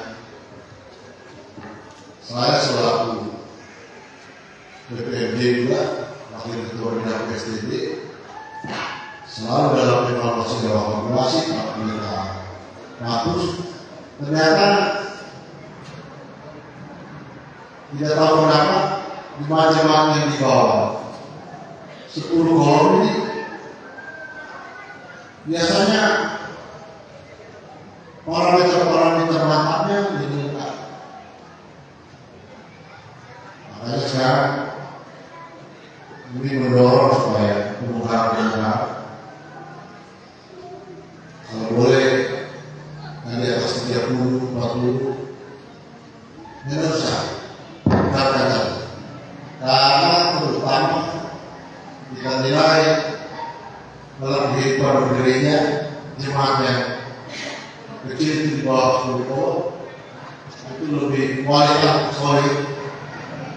saya selaku BPMD juga, wakil ketua bidang PSDB, selalu dalam evaluasi dan evaluasi apabila Markus ternyata tidak tahu kenapa jemaat-jemaat yang di bawah 10 kolom ini biasanya parameter mantapnya jadi lengkap. Makanya sekarang ini mendorong supaya pembukaan kalau boleh yang di atas 30, 40 ini usah katakan karena terutama kita nilai dalam kehidupan berdirinya jemaat yang kecil di bawah 10 kolom itu lebih kualitas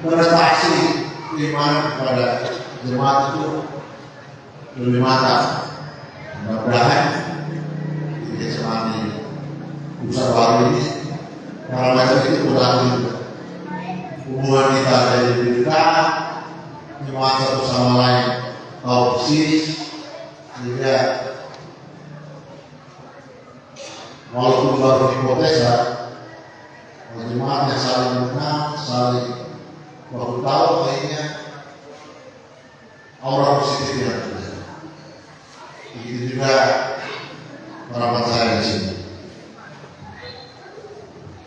prestasi keimanan kepada jemaat itu lebih mantap. Mudah-mudahan di jemaat di pusat baru ini parameter itu berlaku juga. Hubungan kita jadi lebih dekat, jemaat satu sama lain tahu persis, sehingga walaupun baru hipotesa, jemaat yang saling mengenal, saling baru tahu kayaknya aura positif yang terjadi. Begitu juga harapan saya di sini.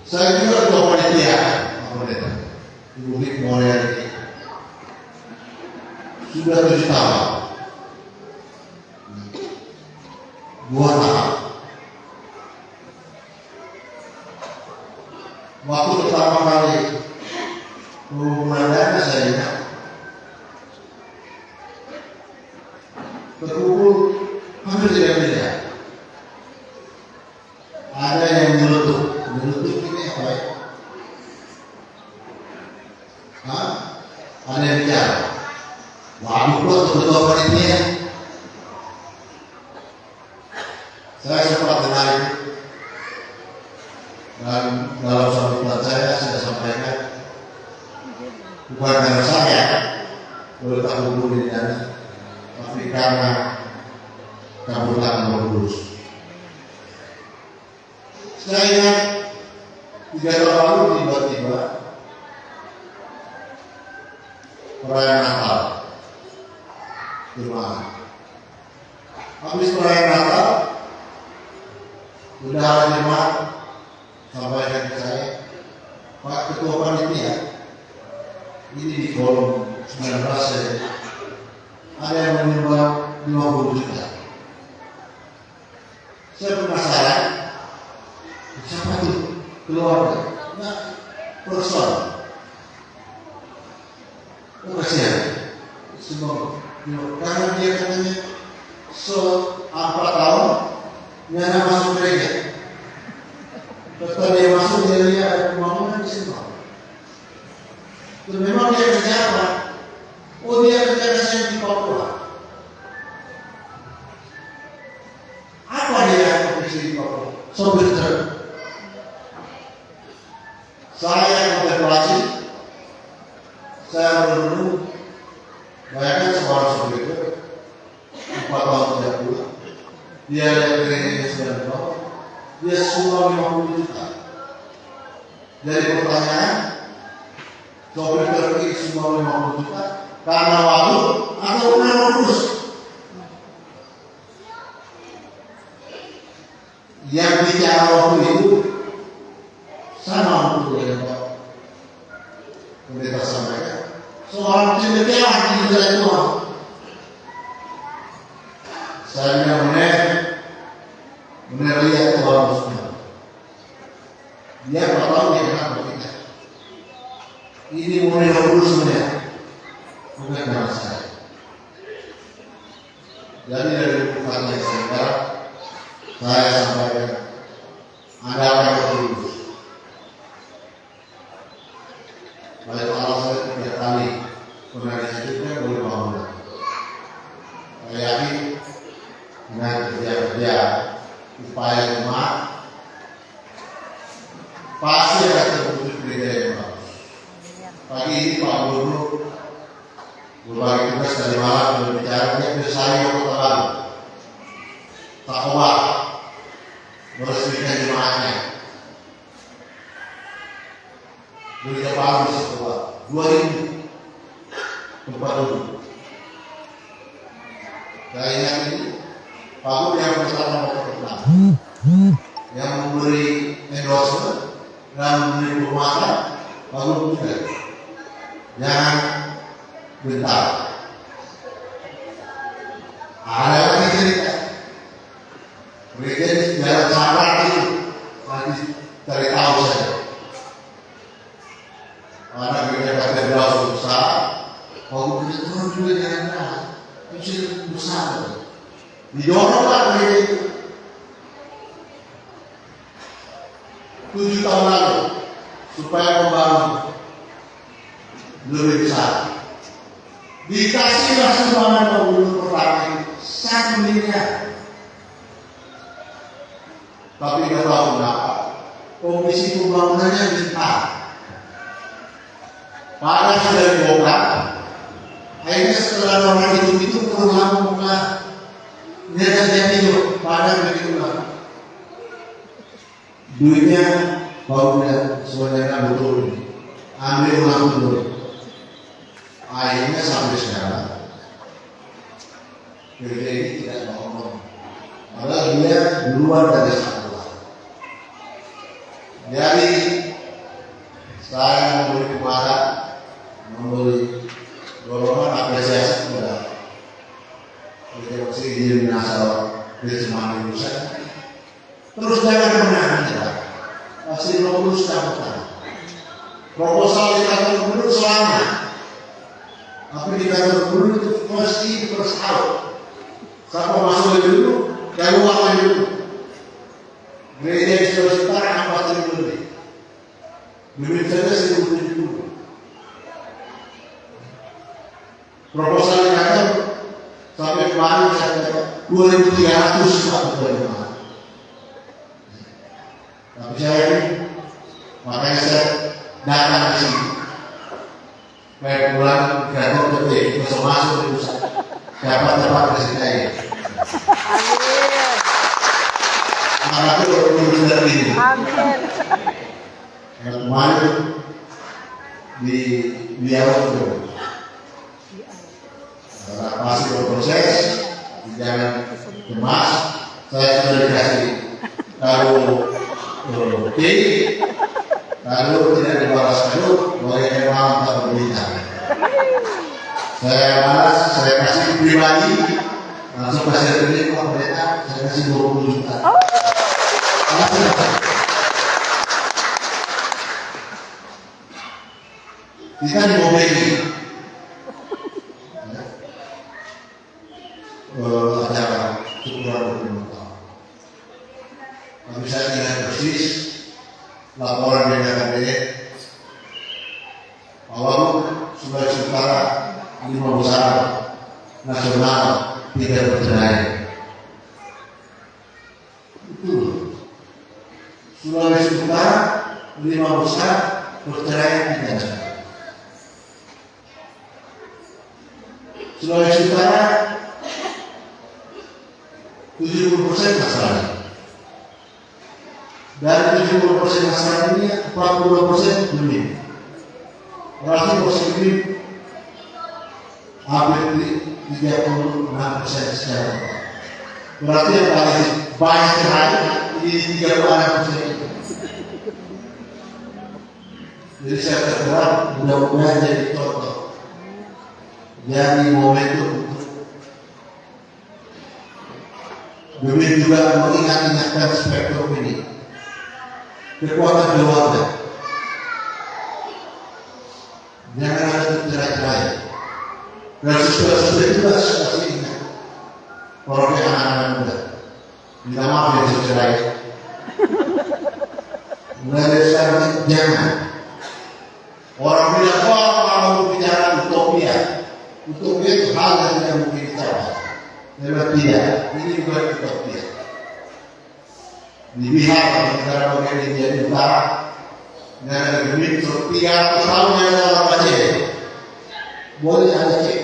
Saya juga ketua panitia, Ibu Rik Moryani sudah 7 tahun, 2 tahun. Waktu pertama kali pengumuman saya ingat terkumpul hampir 3 miliar. Ada yang menyeletuk ini apa ya? Ada yang bicara, waduh kok ketua panitia. Saya sempat dengar dan dalam sambutan saya sampaikan bukan karena saya boleh tak hubungi di dana, tapi karena kabupaten Bogor. Saya ingat 3 tahun lalu tiba-tiba perayaan Natal di rumah. Habis perayaan Natal, sudah ada jemaat sampaikan ke saya, Pak Ketua Panitia, ini di kolom 19 ada yang menyumbang 50 juta. Saya penasaran, siapa itu keluarga? Nah, person. semua. Karena dia katanya 4 tahun nyana masuk gereja. Setelah dia masuk dia lihat ada pembangunan di situ. Dan memang dia kerja apa? Oh, dia kerja dasar di Papua. Apa dia profesi di Papua? Sopir truk. Saya kontemplasi, saya menunggu. Bayangkan seorang sopir truk 4 tahun tidak pulang. Dia lihat gerejanya 9 tahun. Dia semua 50 juta. Jadi pertanyaan, sopir truk ini semua 50 juta karena waktu atau karena urus? Yang bicara waktu itu sama untuk yang Pak Pendeta sampaikan. Seorang cendekiawan di negara Tuhan. Saya benar lihat Tuhan semua. Dia tahu dia kenapa kita. Ini mulai dulu sebenarnya. Bukan dengan saya. Jadi dari bukannya sekarang saya sampaikan Anda akan terus. Baik Allah saya 3 kali pernah disebutkan boleh bangun. Saya yakin dengan kerja upaya jemaat pasti akan terwujud gereja yang bagus. Pagi ini Pak Gubernur berbagi tugas dari malam berbicara saya Kota Baru, Takoba, meresmikan jemaatnya. Gereja baru setelah 2000 tempat duduk. Saya ingat ini Pak Gubernur yang bersama Bapak yang memberi endorsement dan memberi penguatan Pak Gubernur juga. Jangan bentar. Ada lagi cerita. Gereja di jalan Sabang itu nanti cari tahu saja. Karena gereja katedral besar, kalau begitu juga jangan tahu. Itu besar. Didoronglah gereja itu. 7 tahun lalu supaya membangun lebih besar. Dikasihlah sumbangan Pak Gubernur pertama ini 1 miliar. Tapi nggak tahu kenapa komisi pembangunannya bentar. Padahal sudah dibongkar. Akhirnya setelah orang itu perumahan buka jadi itu padahal begitu lah. Duitnya baru lihat sebenarnya betul. Ambil ulang dulu. Akhirnya sampai sekarang gereja ini tidak ngomong. Padahal dia di luar dari sekolah. Jadi saya memberi kemarin, memberi dorongan apresiasi kepada Gereja di Nassau Krismani Nusa. Terus jangan menahan, pasti lulus kamu. Proposal di kantor gubernur selama. Tapi di kantor gubernur itu pasti bersaut. Siapa masuk lebih dulu, keluar lebih dulu. Gereja di Sulawesi Utara 4.000 lebih. Limit saja 1.070. Proposal di kantor sampai kemarin saya kata 2.300 satu bulan. Tapi saya makanya saya datang ke sini. Baik pulang kantor detik bisa masuk di pusat. Dapat tempat presiden. Amin. Karena itu urus dari ini. Amin. Yang kemarin di Biawak itu. Masih berproses di jalan Kemas. Saya sudah dikasih tahu lalu tidak dibalas dulu boleh memang tak berita. Saya balas, saya kasih pribadi langsung kasih duit Pak Pendeta, saya kasih 20 juta. Kita di mobil ini Walaupun Sulawesi Utara 5 besar nasional tidak bercerai. Itu Sulawesi Utara 5 besar bercerai tidak. Sulawesi Utara 70% Nasrani. Dari 70% Nasrani ini 42% Muslim. Berarti Muslim hampir 36% secara. Berarti yang paling banyak sekali di 36%. Jadi saya berharap mudah-mudahan jadi contoh, jadi momentum demi juga mengingat-ingatkan spektrum ini, kekuatan keluarga. Jangan ada cerai-cerai. Dan sesuatu itu sudah ingat. Kalau anak-anak muda, minta maaf ya cerai. Mulai dari sekarang jangan. Orang bilang, wah kalau bicara utopia itu hal yang tidak mungkin dicapai. Memang tidak, ini bukan utopia. Di Bihar, negara bagian India Utara, negara Gemini, 300 tahun yang ada orang Aceh. Boleh ada cek,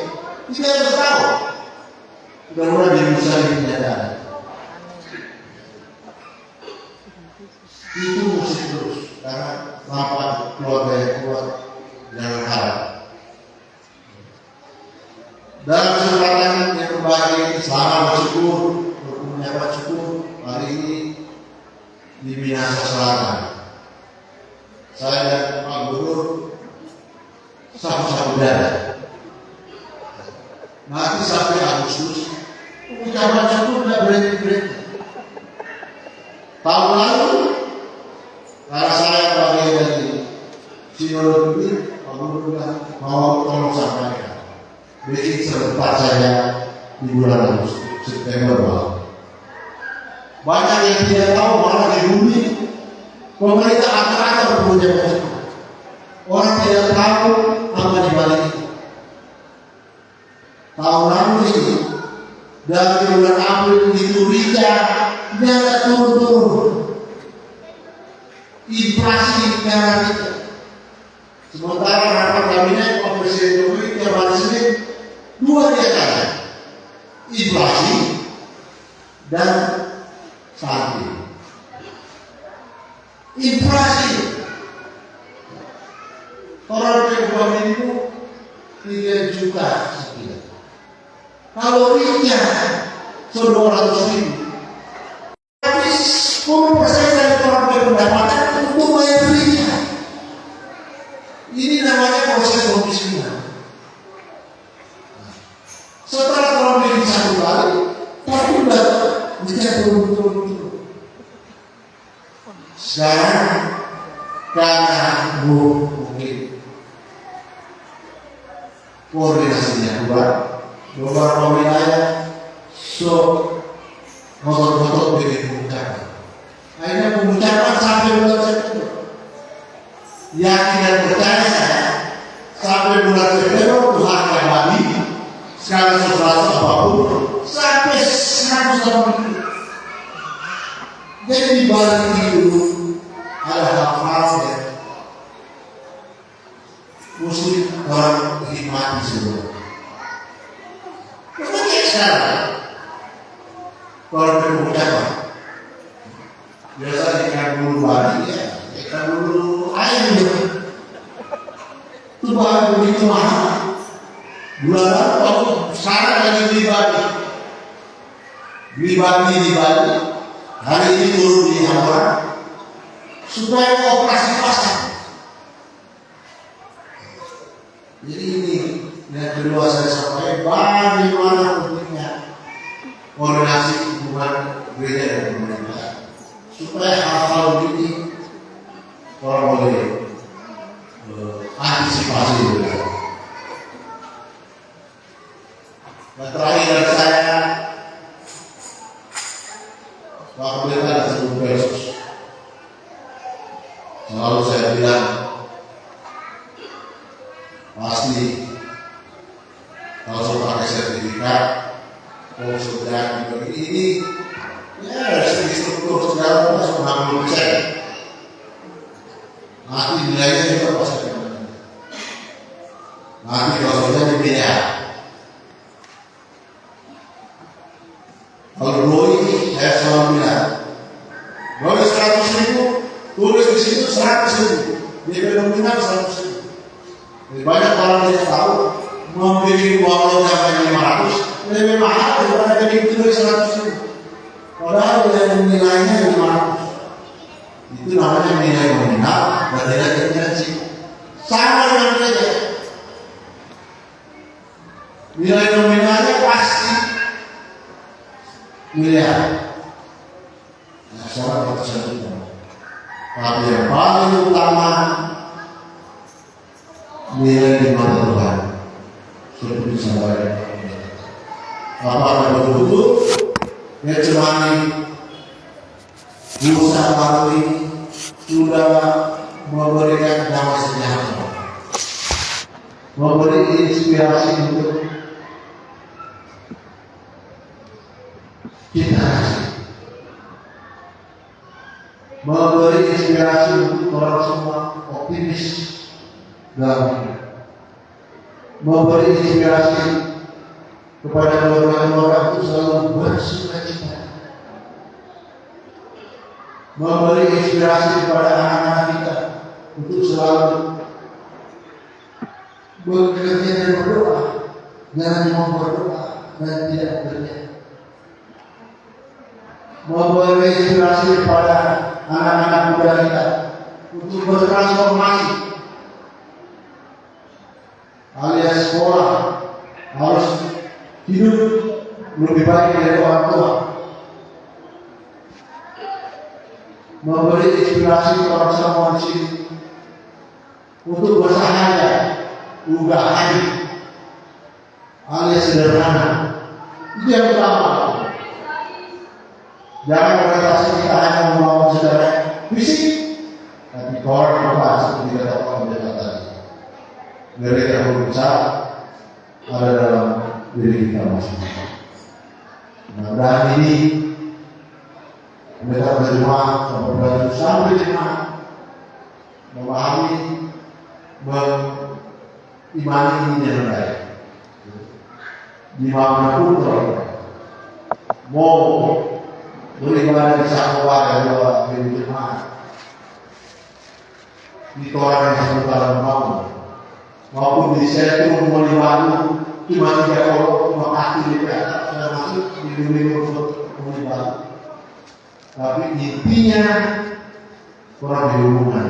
300 tahun. Mudah-mudahan di Nusa ini tidak ada. Itu mesti terus, karena lapan keluarga yang kuat, jangan harap. Dalam kesempatan yang berbagi, selamat bersyukur, menyabat syukur hari ini di Minahasa Selatan. Saya dan Pak Gubernur sama-sama berada. Nanti sampai Agustus, ucapan syukur tidak berhenti-berhenti. Tahun lalu, karena saya bagian dari Sinodon ini, Pak Gubernur bilang mau tolong sampaikan. Bikin serentak saya di bulan Agustus, September lalu. Banyak yang tidak tahu malah di bumi pemerintah akan bekerja bersama. Orang tidak tahu apa di balik itu. Tahun lalu ini dari bulan April itu jangan turun-turun. Inflasi negara kita. Sementara rapat kabinet Pak Presiden Jokowi tiap hari Senin 2 dia kata inflasi dan stunting. Inflasi orang upah minimum 3 juta sekian. Kalorinya 200.000. Tapi 10% dari orang pendapatan untuk bayar belinya. Ini namanya proses kemiskinan. Setelah orang beli satu kali, tapi udah bisa turun. Sekarang karena mungkin koordinasinya kuat, beberapa wilayah motor-motor bikin pengucapan. Akhirnya pengucapan sampai bulan September. Yang tidak percaya saya, sampai bulan September itu harga babi sekali sesuatu apapun sampai 180. Jadi di balik itu ada hal-hal yang mesti orang hikmati semua. Kemudian sekarang kalau pengucapan biasa ikan bulu bali ya, ikan bulu ayam itu bahan begitu mahal. Bulan lalu sekarang lagi beli babi di Bali, hari ini turun di Hambara supaya operasi pasar. Jadi ini yang kedua saya sampaikan bagaimana pentingnya koordinasi hubungan gereja dan pemerintah supaya hal-hal ini orang boleh antisipasi juga. Dan terakhir dari saya, waktu kita ada 10 pesos. Selalu saya bilang, pasti kalau pakai sertifikat, kalau sudah dibagi ini, ya dari segi struktur segala macam 60%. Nanti nilainya juga pasti ada. Nanti kalau sudah dibeda. Kalau doi, saya selalu bilang, doi 100.000, tulis di situ 100.000, dia nominal 100.000. Banyak orang yang tahu membeli uang logam yang 500 lebih mahal daripada jadi tulis 100.000. Padahal yang nilainya 500. Itu namanya nilai nominal dan nilai intensi. Sama dengan saja. Nilai nominalnya pasti miliar. Nah, sekarang kita sebutkan. Tapi yang paling utama nilai di mata Tuhan. Seperti saya. Apakah betul-betul ya cuma usaha baru ini sudah memberikan damai sejahtera, memberi inspirasi untuk kita, memberi inspirasi untuk orang semua optimis dalam hidup, memberi inspirasi kepada keluarga-keluarga itu selalu bersukacita, memberi inspirasi kepada anak-anak kita untuk selalu bekerja dan berdoa, jangan cuma berdoa dan tidak bekerja. Memberi inspirasi kepada anak-anak muda kita untuk bertransformasi, alias sekolah harus hidup lebih baik dari orang tua. Memberi inspirasi kepada semua di sini untuk bersahaja, ugahan, alias sederhana. Itu yang utama. Jangan orientasi kita hanya membangun secara fisik, tapi orang apa seperti kata orang biasa tadi. Nilai yang besar ada dalam diri kita masing-masing. Mudah-mudahan ini mereka berjemaah sampai jemaah memahami, mengimani ini dengan baik. Dimanapun berada, mau beribadah di satu warga di jemaah, di toran yang sebentar maupun di setrum Molibanu. Cuma 3 orang, cuma kaki di atas, saya masuk di dunia untuk Molibanu. Tapi intinya orang dihubungan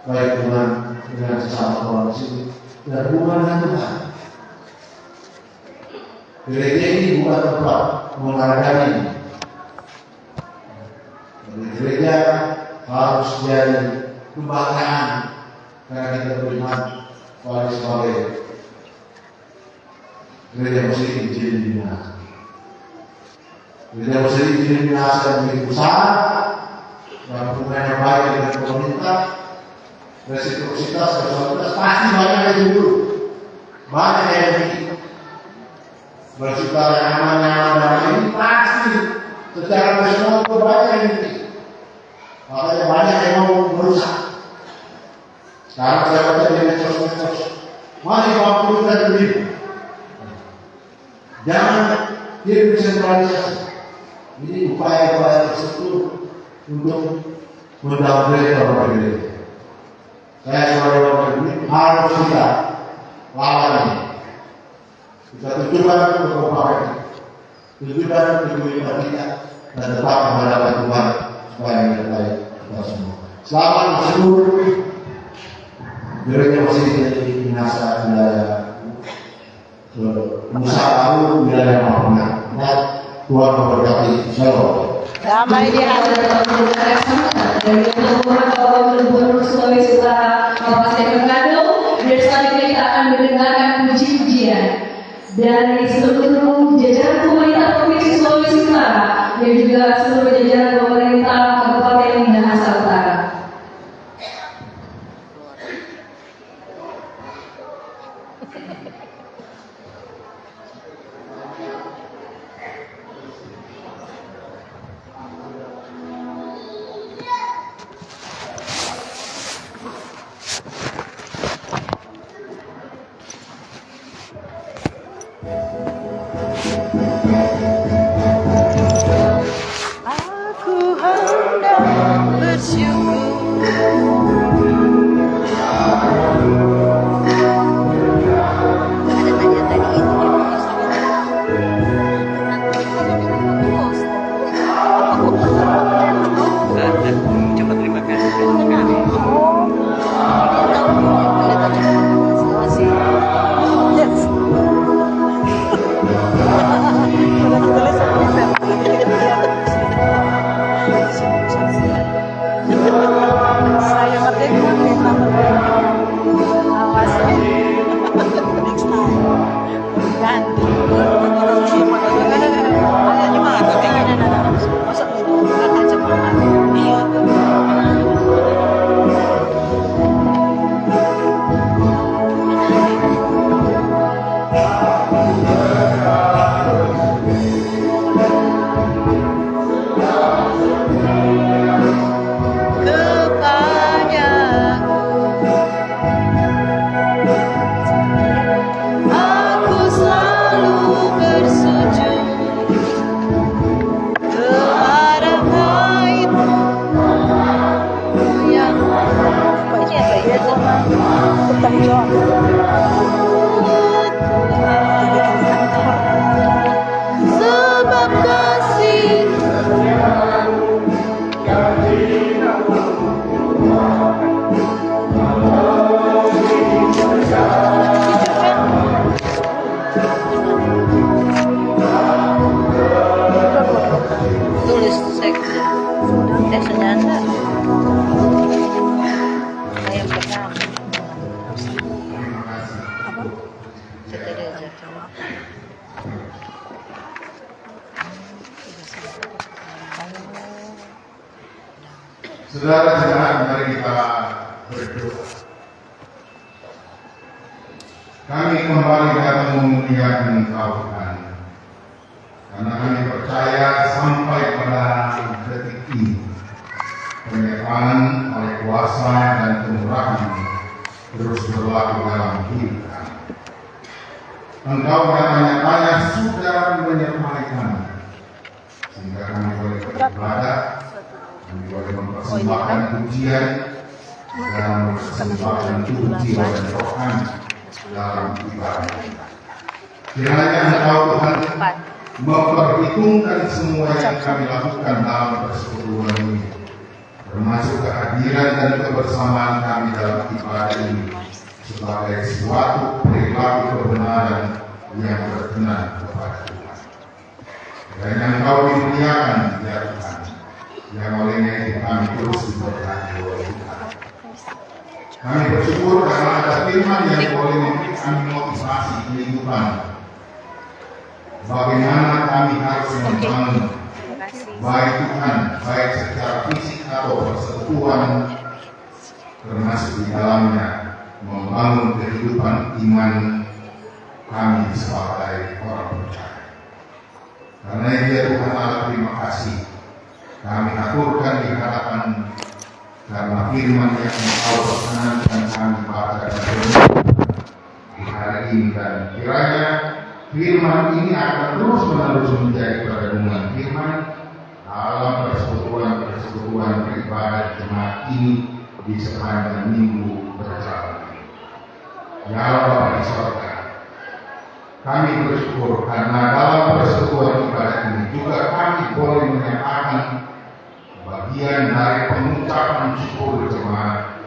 baik dengan sesama orang di sini dan hubungan dengan Tuhan. Gereja ini bukan tempat menghargai. Gereja harus jadi kebanggaan karena kita beriman sebagai gereja muslim di Indonesia. Gereja muslim di Indonesia memiliki usaha dan hubungan yang baik dengan pemerintah, resiprositas, solidaritas pasti banyak yang dulu, banyak yang begini. Bersaudara yang aman ini pasti secara nasional itu banyak yang begini. Makanya banyak yang mau merusak. Sekarang saya baca di medsos, mari waktu kita jangan desentralisasi. Ini upaya-upaya tersebut untuk mendowngrade orang gereja. Saya sebagai orang gereja harus kita lawan ini. Kita tujukan kekompakan, tujukan kehidupan kita dan tetap menghadap Tuhan supaya yang terbaik kita semua. Selamat seluruh gereja masih di Minasa wilayah Nusa Baru wilayah Maluku. Tuhan memberkati. Shalom. Damai di hati. Dari Gubernur Sulawesi Utara Bapak Stephen Kado, dari selanjutnya kita akan mendengarkan puji-pujian dari seluruh jajaran pemerintah Provinsi Sulawesi Utara dan juga seluruh jajaran pemerintah Kabupaten Minahasa Utara. Aku hendak bersyukur. Cepat terima kasih. Yes. Kalau kita lihat saya merdeka memang merdeka. Awas. Next time. Ganti. Masa nggak ngajak makan? Iya. Aku selalu bersujud kepada haitmu yang bertanggung jawab. Sebab kasih tulis seks sudah ada yang pertama Terima kasih. apa Saudara jemaat, mari kita berdoa. Kami kembali datang memuliakan Engkau Tuhan, karena kami percaya sampai pada detik ini penyertaan oleh kuasa dan kemurahan terus berlaku dalam hidup kami. Engkau nyata-nyatanya sudah menyertai kami, sehingga kami boleh beribadah, kami boleh mempersembahkan pujian dan mempersembahkan pujian dan roh kami dalam ibadah. Kiranya Engkau Tuhan memperhitungkan semua yang kami lakukan dalam persekutuan ini, termasuk kehadiran dan kebersamaan kami dalam ibadah ini, sebagai suatu perilaku kebenaran yang berkenan kepada Tuhan. Kiranya Engkau dimuliakan ya Tuhan, yang olehnya itu kami terus diberkati oleh Tuhan. Kami bersyukur karena ada firman yang boleh memberi kami motivasi kehidupan. Bagaimana kami harus membangun baik Tuhan, baik secara fisik atau persekutuan, termasuk di dalamnya membangun kehidupan iman kami sebagai orang percaya. Karena dia Tuhan Allah, terima kasih. Kami aturkan di hadapan karena firman yang Engkau perkenankan kami baca dan renungkan di hari ini, dan kiranya firman ini akan terus menerus menjadi perenungan firman dalam persekutuan beribadah jemaat ini di sepanjang minggu berjalan. Ya Allah Bapa di sorga, kami bersyukur karena dalam persekutuan ibadah ini juga kami boleh menyatakan bagian dari pengucapan syukur jemaat.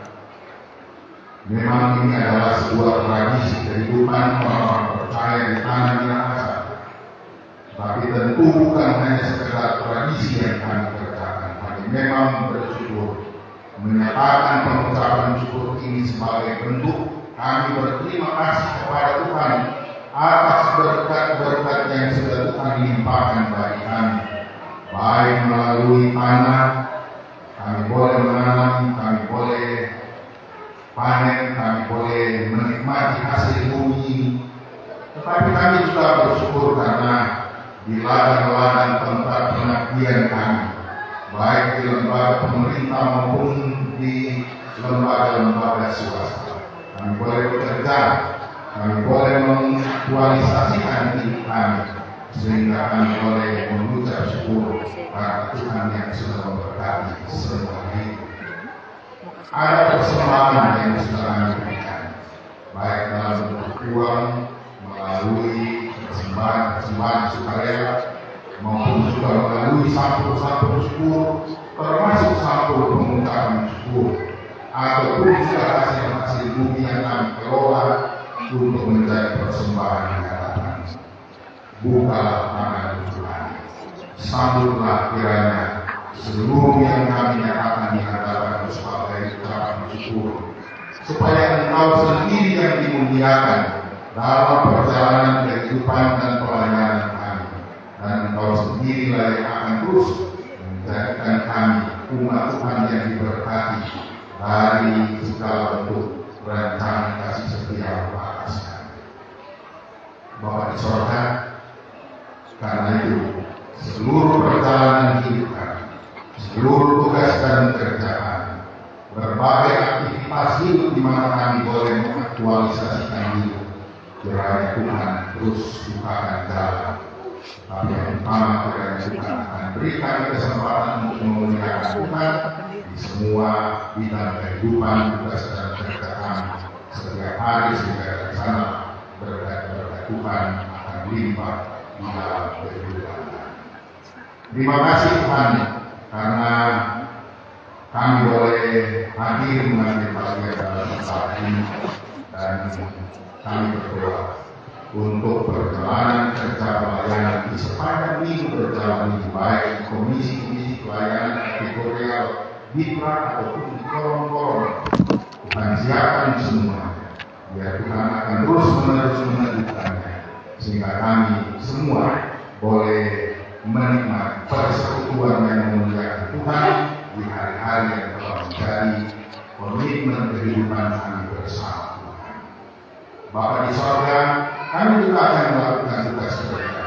Memang ini adalah sebuah tradisi kehidupan orang-orang percaya di tanah Minahasa, tapi tentu bukan hanya sekedar tradisi yang kami kerjakan. Kami memang bersyukur, menyatakan pengucapan syukur ini sebagai bentuk kami berterima kasih kepada Tuhan atas berkat-berkat yang sudah Tuhan limpahkan bagi kami, baik melalui tanah, kami boleh menanam, kami boleh panen, kami boleh menikmati hasil bumi ini. Tetapi kami juga bersyukur karena di ladang-ladang tempat pengabdian kami, baik di lembaga pemerintah maupun di lembaga-lembaga swasta, kami boleh bekerja, kami boleh mengaktualisasikan diri kami, sehingga kami boleh mengucap syukur pada Tuhan yang sudah memberkati semua hidup. Ada persembahan yang sudah kami berikan, baik dalam bentuk uang, melalui persembahan sukarela, maupun juga melalui sampul-sampul syukur, termasuk sampul pengucapan syukur, ataupun juga hasil-hasil bumi yang kami kelola untuk menjadi persembahan di hadapan. Bukalah tangan Tuhan, sambutlah kiranya seluruh yang kami nyatakan di hadapan sebagai ucapan syukur, supaya Engkau sendiri yang dimuliakan dalam perjalanan kehidupan dan pelayanan kami, dan Engkau sendirilah yang akan terus menjadikan kami umat Tuhan yang diberkati dari segala bentuk rencana kasih setia atas kami. Bapa di sorga, karena itu seluruh perjalanan hidup kami, seluruh tugas dan kerjaan, berbagai aktivitas hidup di mana kami boleh mengaktualisasikan hidup, kiranya Tuhan terus bukakan jalan. Tapi yang utama kiranya Tuhan akan berikan kesempatan untuk memuliakan Tuhan di semua bidang kehidupan, tugas dan kerja kami setiap hari, sehingga dari sana berkat-berkat Tuhan akan melimpah di dalam kehidupan kami. Terima kasih Tuhan karena kami boleh hadir mengambil bagian dalam acara ini, dan kami berdoa untuk perjalanan kerja pelayanan di sepanjang minggu berjalan ini, baik di komisi-komisi pelayanan kategorial, diklat ataupun di kolom-kolom. Tuhan siapkan semua, biar Tuhan akan terus menerus meneguhkannya, sehingga kami semua boleh menikmati persekutuan yang memuliakan Tuhan di hari-hari yang telah menjadi komitmen kehidupan kami bersama Tuhan. Bapa di sorga, kami juga akan melakukan tugas kerja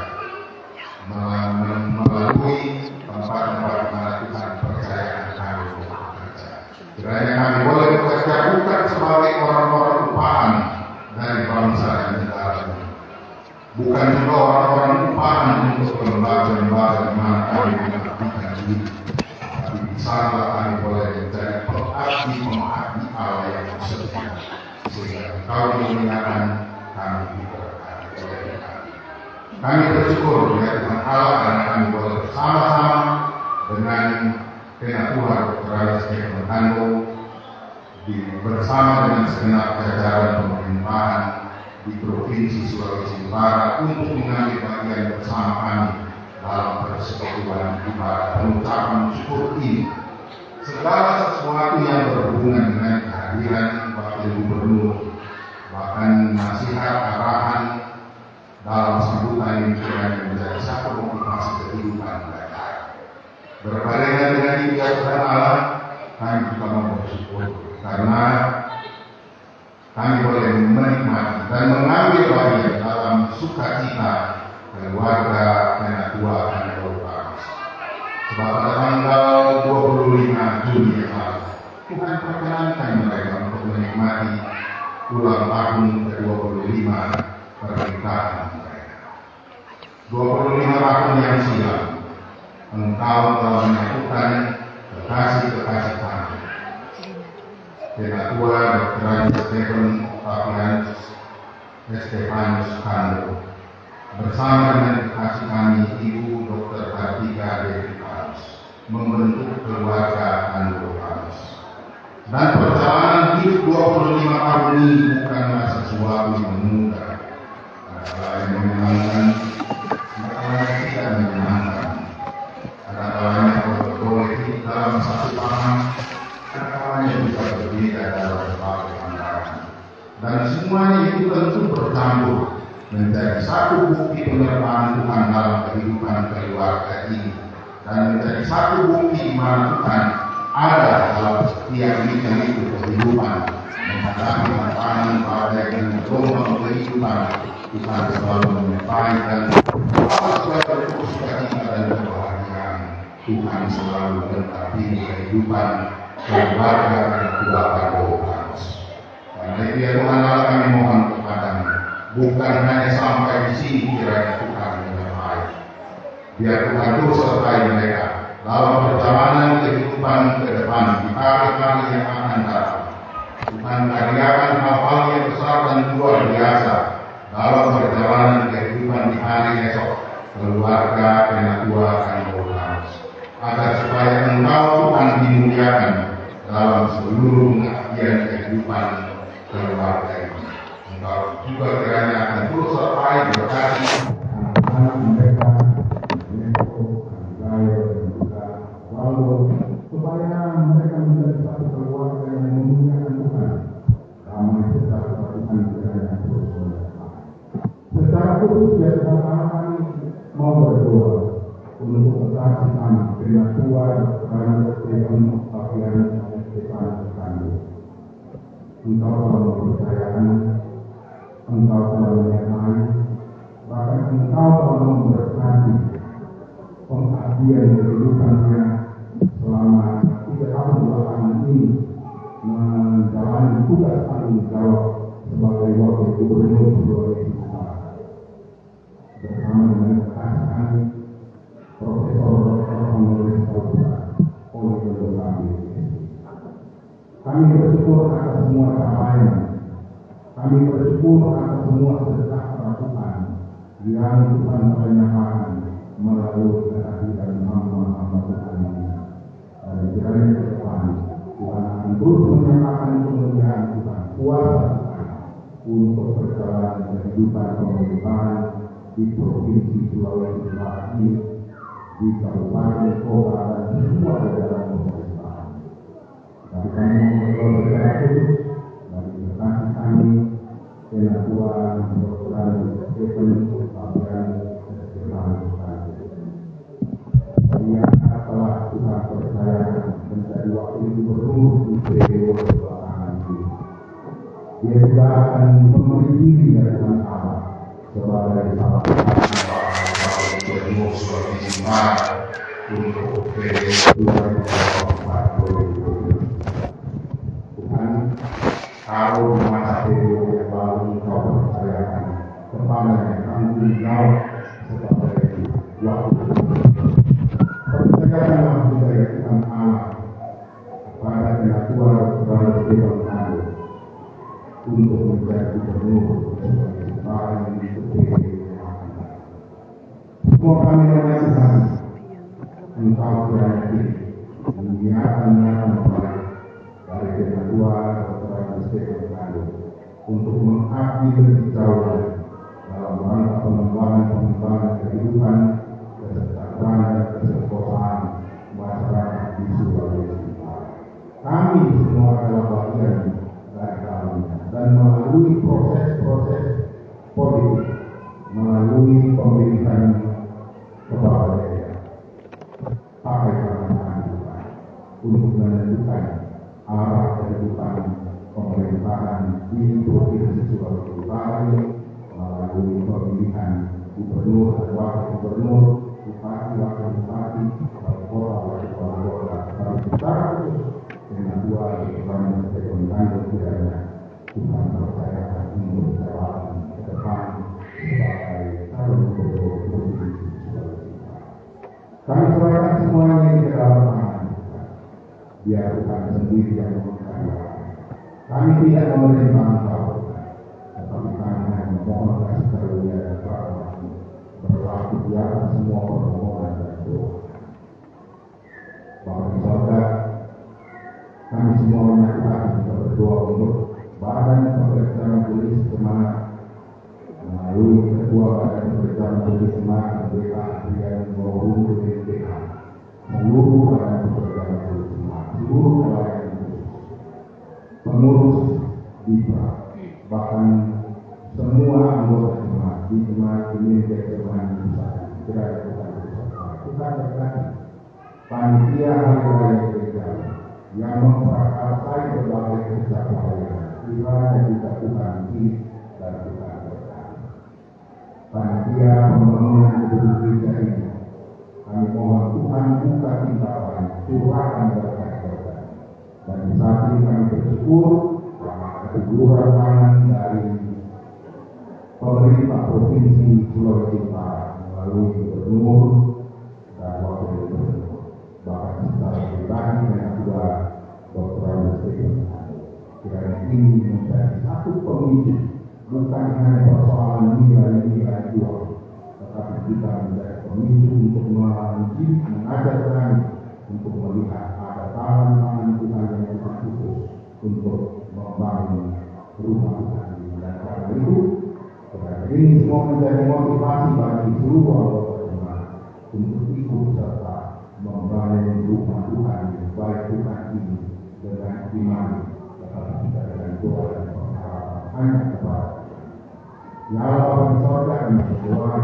melalui tempat-tempat di mana Tuhan percayakan kami untuk bekerja. Kiranya kami boleh bekerja bukan sebagai orang-orang upahan dari bangsa dan negara ini, bukan juga orang-orang upahan untuk lembaga-lembaga di mana kami mengabdikan diri, tapi di sana kami boleh menjadi pengabdi Allah yang setia, sehingga Engkau dimuliakan, kami diberkati oleh Tuhan. Kami bersyukur ya Tuhan Allah karena kami boleh bersama-sama dengan Ketua Dr. Rais Stephen Tando bersama dengan segenap jajaran pemerintahan di Provinsi Sulawesi Utara untuk mengambil bagian bersama kami dalam persekutuan ibadah pengucapan syukur ini. Segala sesuatu yang berhubungan dengan kehadiran Wakil Gubernur, bahkan nasihat arahan dalam sambutan ini kiranya menjadi satu motivasi kehidupan mereka. Berbarengan dengan itu ya Tuhan Allah, kami juga mau bersyukur karena kami boleh menikmati dan mengambil bagian dalam sukacita keluarga Penatua dan Golkar. Sebab pada tanggal 25 Juni yang lalu, Tuhan perkenankan mereka untuk menikmati ulang tahun ke-25 pernikahan mereka. 25 tahun yang silam, Engkau telah menyatukan kekasih-kekasih kami, Ketua Dr. Stephen Estefanus Tando, bersama dengan kekasih kami Ibu Dr. Kartika Dewi Karus, membentuk keluarga Tando Karus. Dan perjalanan hidup 25 tahun ini bukanlah sesuatu yang mudah. Ada yang menyenangkan, ada yang tidak menyenangkan. Ada kalanya boleh hidup dalam satu paham, ada kalanya juga berbeda dalam berbagai pandangan. Dan semuanya itu tentu bercampur menjadi satu bukti penyertaan Tuhan dalam kehidupan keluarga ini, dan menjadi satu bukti di mana Tuhan ada dalam setiap lika-liku kehidupan menghadapi tantangan badai dan gelombang kehidupan, Tuhan selalu menyertai dan atas segala sukacita dan kebahagiaan, Tuhan selalu mendampingi kehidupan keluarga dan keluarga Paulus. Karena itu ya Tuhan Allah, kami mohon kepadamu, bukan hanya sampai di sini kiranya Tuhan menyertai. Biar Tuhan terus sertai mereka dalam perjalanan kehidupan ke depan di hari-hari yang akan datang. Tuhan karyakan hal-hal yang besar dan luar biasa dalam perjalanan kehidupan di hari esok keluarga Penatua dan Paulus, agar supaya Engkau Tuhan dimuliakan dalam seluruh bagian kehidupan keluarga ini. Engkau juga kiranya akan terus sertai berkati anak-anak mereka, supaya mereka menjadi satu keluarga yang memuliakan Tuhan, damai sejahtera Tuhan kiranya terus menyertai. Secara khusus ya Tuhan Allah, kami mau berdoa untuk kekasih kami Penatua dan Stephen Octavian Stefanus kami. Engkau telah mempercayakan, Engkau telah menyertai, bahkan Engkau telah memberkati pengabdian kehidupannya selama 3 tahun belakangan ini menjalani tugas tanggung jawab sebagai wakil gubernur Sulawesi Utara. Bersama dengan kekasih kami, Profesor Dr. Honoris Causa Oliver Kami. Kami bersyukur atas semua capaian. Kami bersyukur atas semua sedekah Tuhan yang Tuhan pernyatakan melalui kehadiran hamba-hamba Tuhan ini. Dan kiranya ke depan Tuhan akan terus menyatakan kemuliaan Tuhan, kuasa Tuhan untuk perjalanan kehidupan pemerintahan di Provinsi Sulawesi Utara ini, di kabupaten, kota, dan semua jajaran pemerintahan. Dan kami berdoa secara khusus dari kekasih kami Penatua Dr. Stephen Octavian Stefanus kami. Dia telah Tuhan percayakan menjadi wakil gubernur di periode belakangan ini. Dia juga akan memberi diri dari Tuhan Allah sebagai salah satu gubernur Sulawesi Utara untuk periode 2024-2025. Tuhan, kalau di masa periode yang lalu Engkau percayakan kepadanya tanggung jawab sebagai wakil gubernur. Percayakanlah juga ya Tuhan Allah kepada Penatua Dr. Stephen Kami untuk menjadi gubernur Sulawesi Utara yang diikuti yang akan datang. Semua kami dengan Tuhan, Engkau berani menyiapkannya kembali dari Penatua Dr. Stephen Kami untuk mengabdi lebih jauh dalam rangka pengembangan kehidupan, kesejahteraan dan kesejahteraan masyarakat di Sulawesi Utara. Kami semua adalah bagian dari dalamnya, dan melalui proses-proses politik, melalui pemilihan kepala daerah, pakai tangan Tuhan untuk menentukan arah kehidupan pemerintahan di Provinsi Sulawesi Utara ini melalui pemilihan gubernur dan wakil gubernur, bupati, wakil bupati, wali kota, wali kota. Tapi secara khusus Penatua Dr. Stephen Kami kiranya Tuhan percayakan untuk jalan ke depan sebagai calon gubernur Provinsi Sulawesi Utara. Kami serahkan semuanya di dalam tangan Tuhan. Biar Tuhan sendiri yang mempercayakan. Kami tidak memerintah Engkau, tetapi kami hanya memohon kasih karunia dan rahmat berlaku di atas semua permohonan dan doa. Bapak di sorga, kami semua menyatakan kita berdoa untuk Badan Pekerjaan Polis Semangat melalui Ketua Badan Pekerjaan Polis Semangat BK Adrian maupun BPK, seluruh Badan Pekerjaan Polis Semangat, seluruh pelayan pengurus DIPRA, bahkan semua anggota jemaat di jemaat ini jemaat besar, kita berkati panitia hari raya gereja yang memperakarsai berbagai kerja pelayanan, kiranya juga Tuhan ini dan jarinya. Kami mohon Tuhan buka pintu kami, curahkan berkat-berkat. Dan di saat ini kami bersyukur karena keteguhan tangan dari pemerintah Provinsi Sulawesi Utara melalui Gubernur dan Wakil Gubernur. Bahkan secara pribadi dengan kedua Dr. Anastasius. Kiranya ini menjadi satu pemicu, bukan hanya persoalan nilai-nilai uang, tetapi kita menjadi pemicu untuk mengajak kami untuk melihat ada tangan-tangan Tuhan yang kita khusus untuk membangun rumah Tuhan ini. Dan karena itu, ini semua menjadi motivasi bagi seluruh anggota jemaat untuk ikut serta membangun rumah Tuhan ini, baik Tuhan ini dengan iman, tetapi juga dengan doa dan pengharapan hanya kepada Ya Allah di sorga. Kami berdoa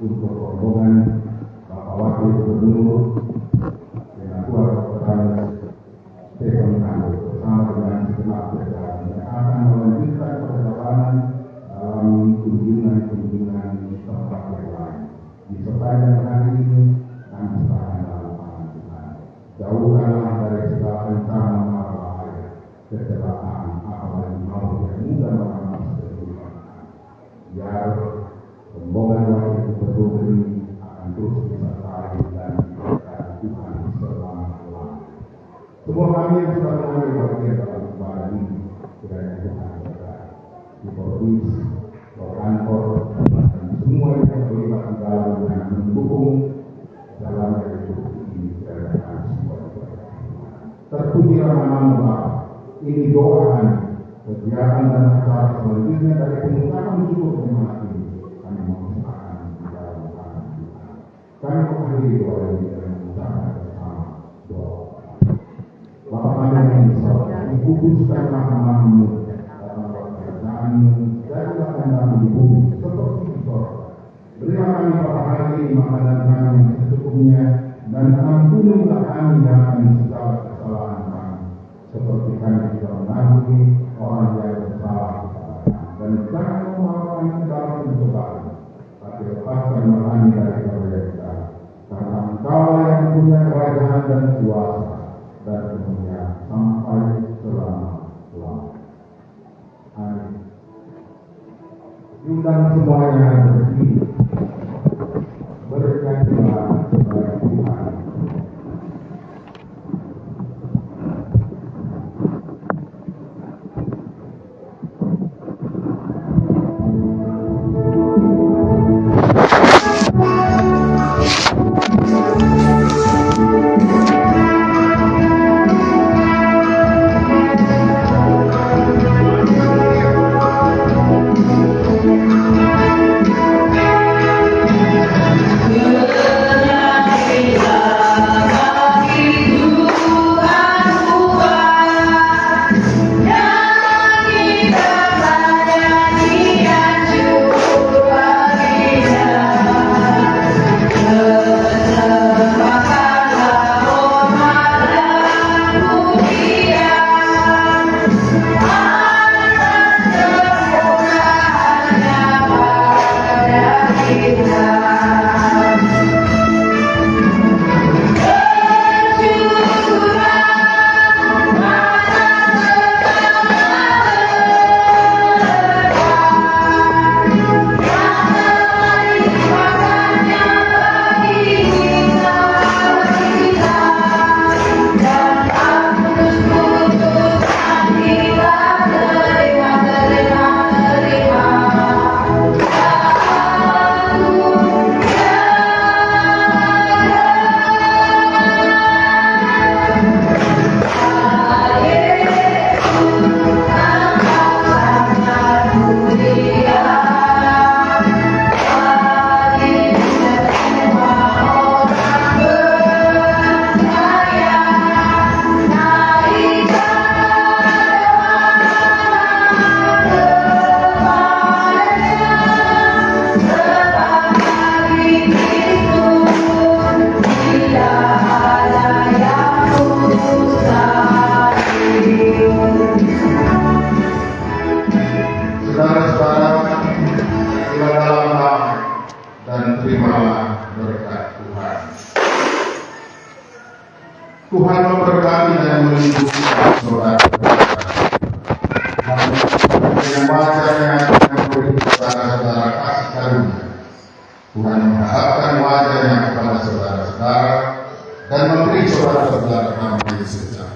untuk rombongan Bapak Wakil Gubernur dengan Tuan Dr. Stephen Kando bersama dengan segenap jajaran yang akan melanjutkan perjalanan dalam kunjungan tempat yang lain. Di sepanjang hari ini kami serahkan dalam tangan Tuhan. Jauhkanlah dari segala rencana mara bahaya, kecelakaan, apalagi maut yang mudah mengalami biar rombongan Wakil Gubernur ini akan terus disertai dan diberkati Tuhan selama-lamanya. Semua kami yang sudah mengambil bagian dalam ibadah ini, kiranya Tuhan berkati di provinsi, kantor, dan semua yang terlibat di dalam dan mendukung jalannya republik ini, kiranya kami semua diberkati. Terpujilah namamu Bapa. Ini doa kami. Kegiatan dan acara selanjutnya dari pengucapan syukur jemaat ini kami mengucapkan di dalam tangan Tuhan. Kami mengakhiri doa ini dengan mengucapkan bersama doa. Bapa kami yang di sorga, dikuduskanlah namamu dalam kerajaan-Mu, jadilah kehendak-Mu di bumi seperti di sorga. Berilah kami pada hari ini makanan kami yang secukupnya, dan ampunilah kami akan segala kesalahan kami, seperti kami juga mengampuni orang yang bersalah kepada kami. Dan jangan membawa kami ke dalam pencobaan, tapi lepaskan kami dari keroyokan. Karena Engkau yang punya kerajaan dan kuasa dan kemuliaan sampai selama-lamanya. Amin. Diundang semuanya berdiri, bernyanyilah kepada Tuhan. yang melindungi saudara-saudara. Dengan wajah yang akan memberi saudara-saudara kasih karunia. Tuhan menghadapkan wajahnya kepada saudara-saudara dan memberi saudara-saudara damai sejahtera.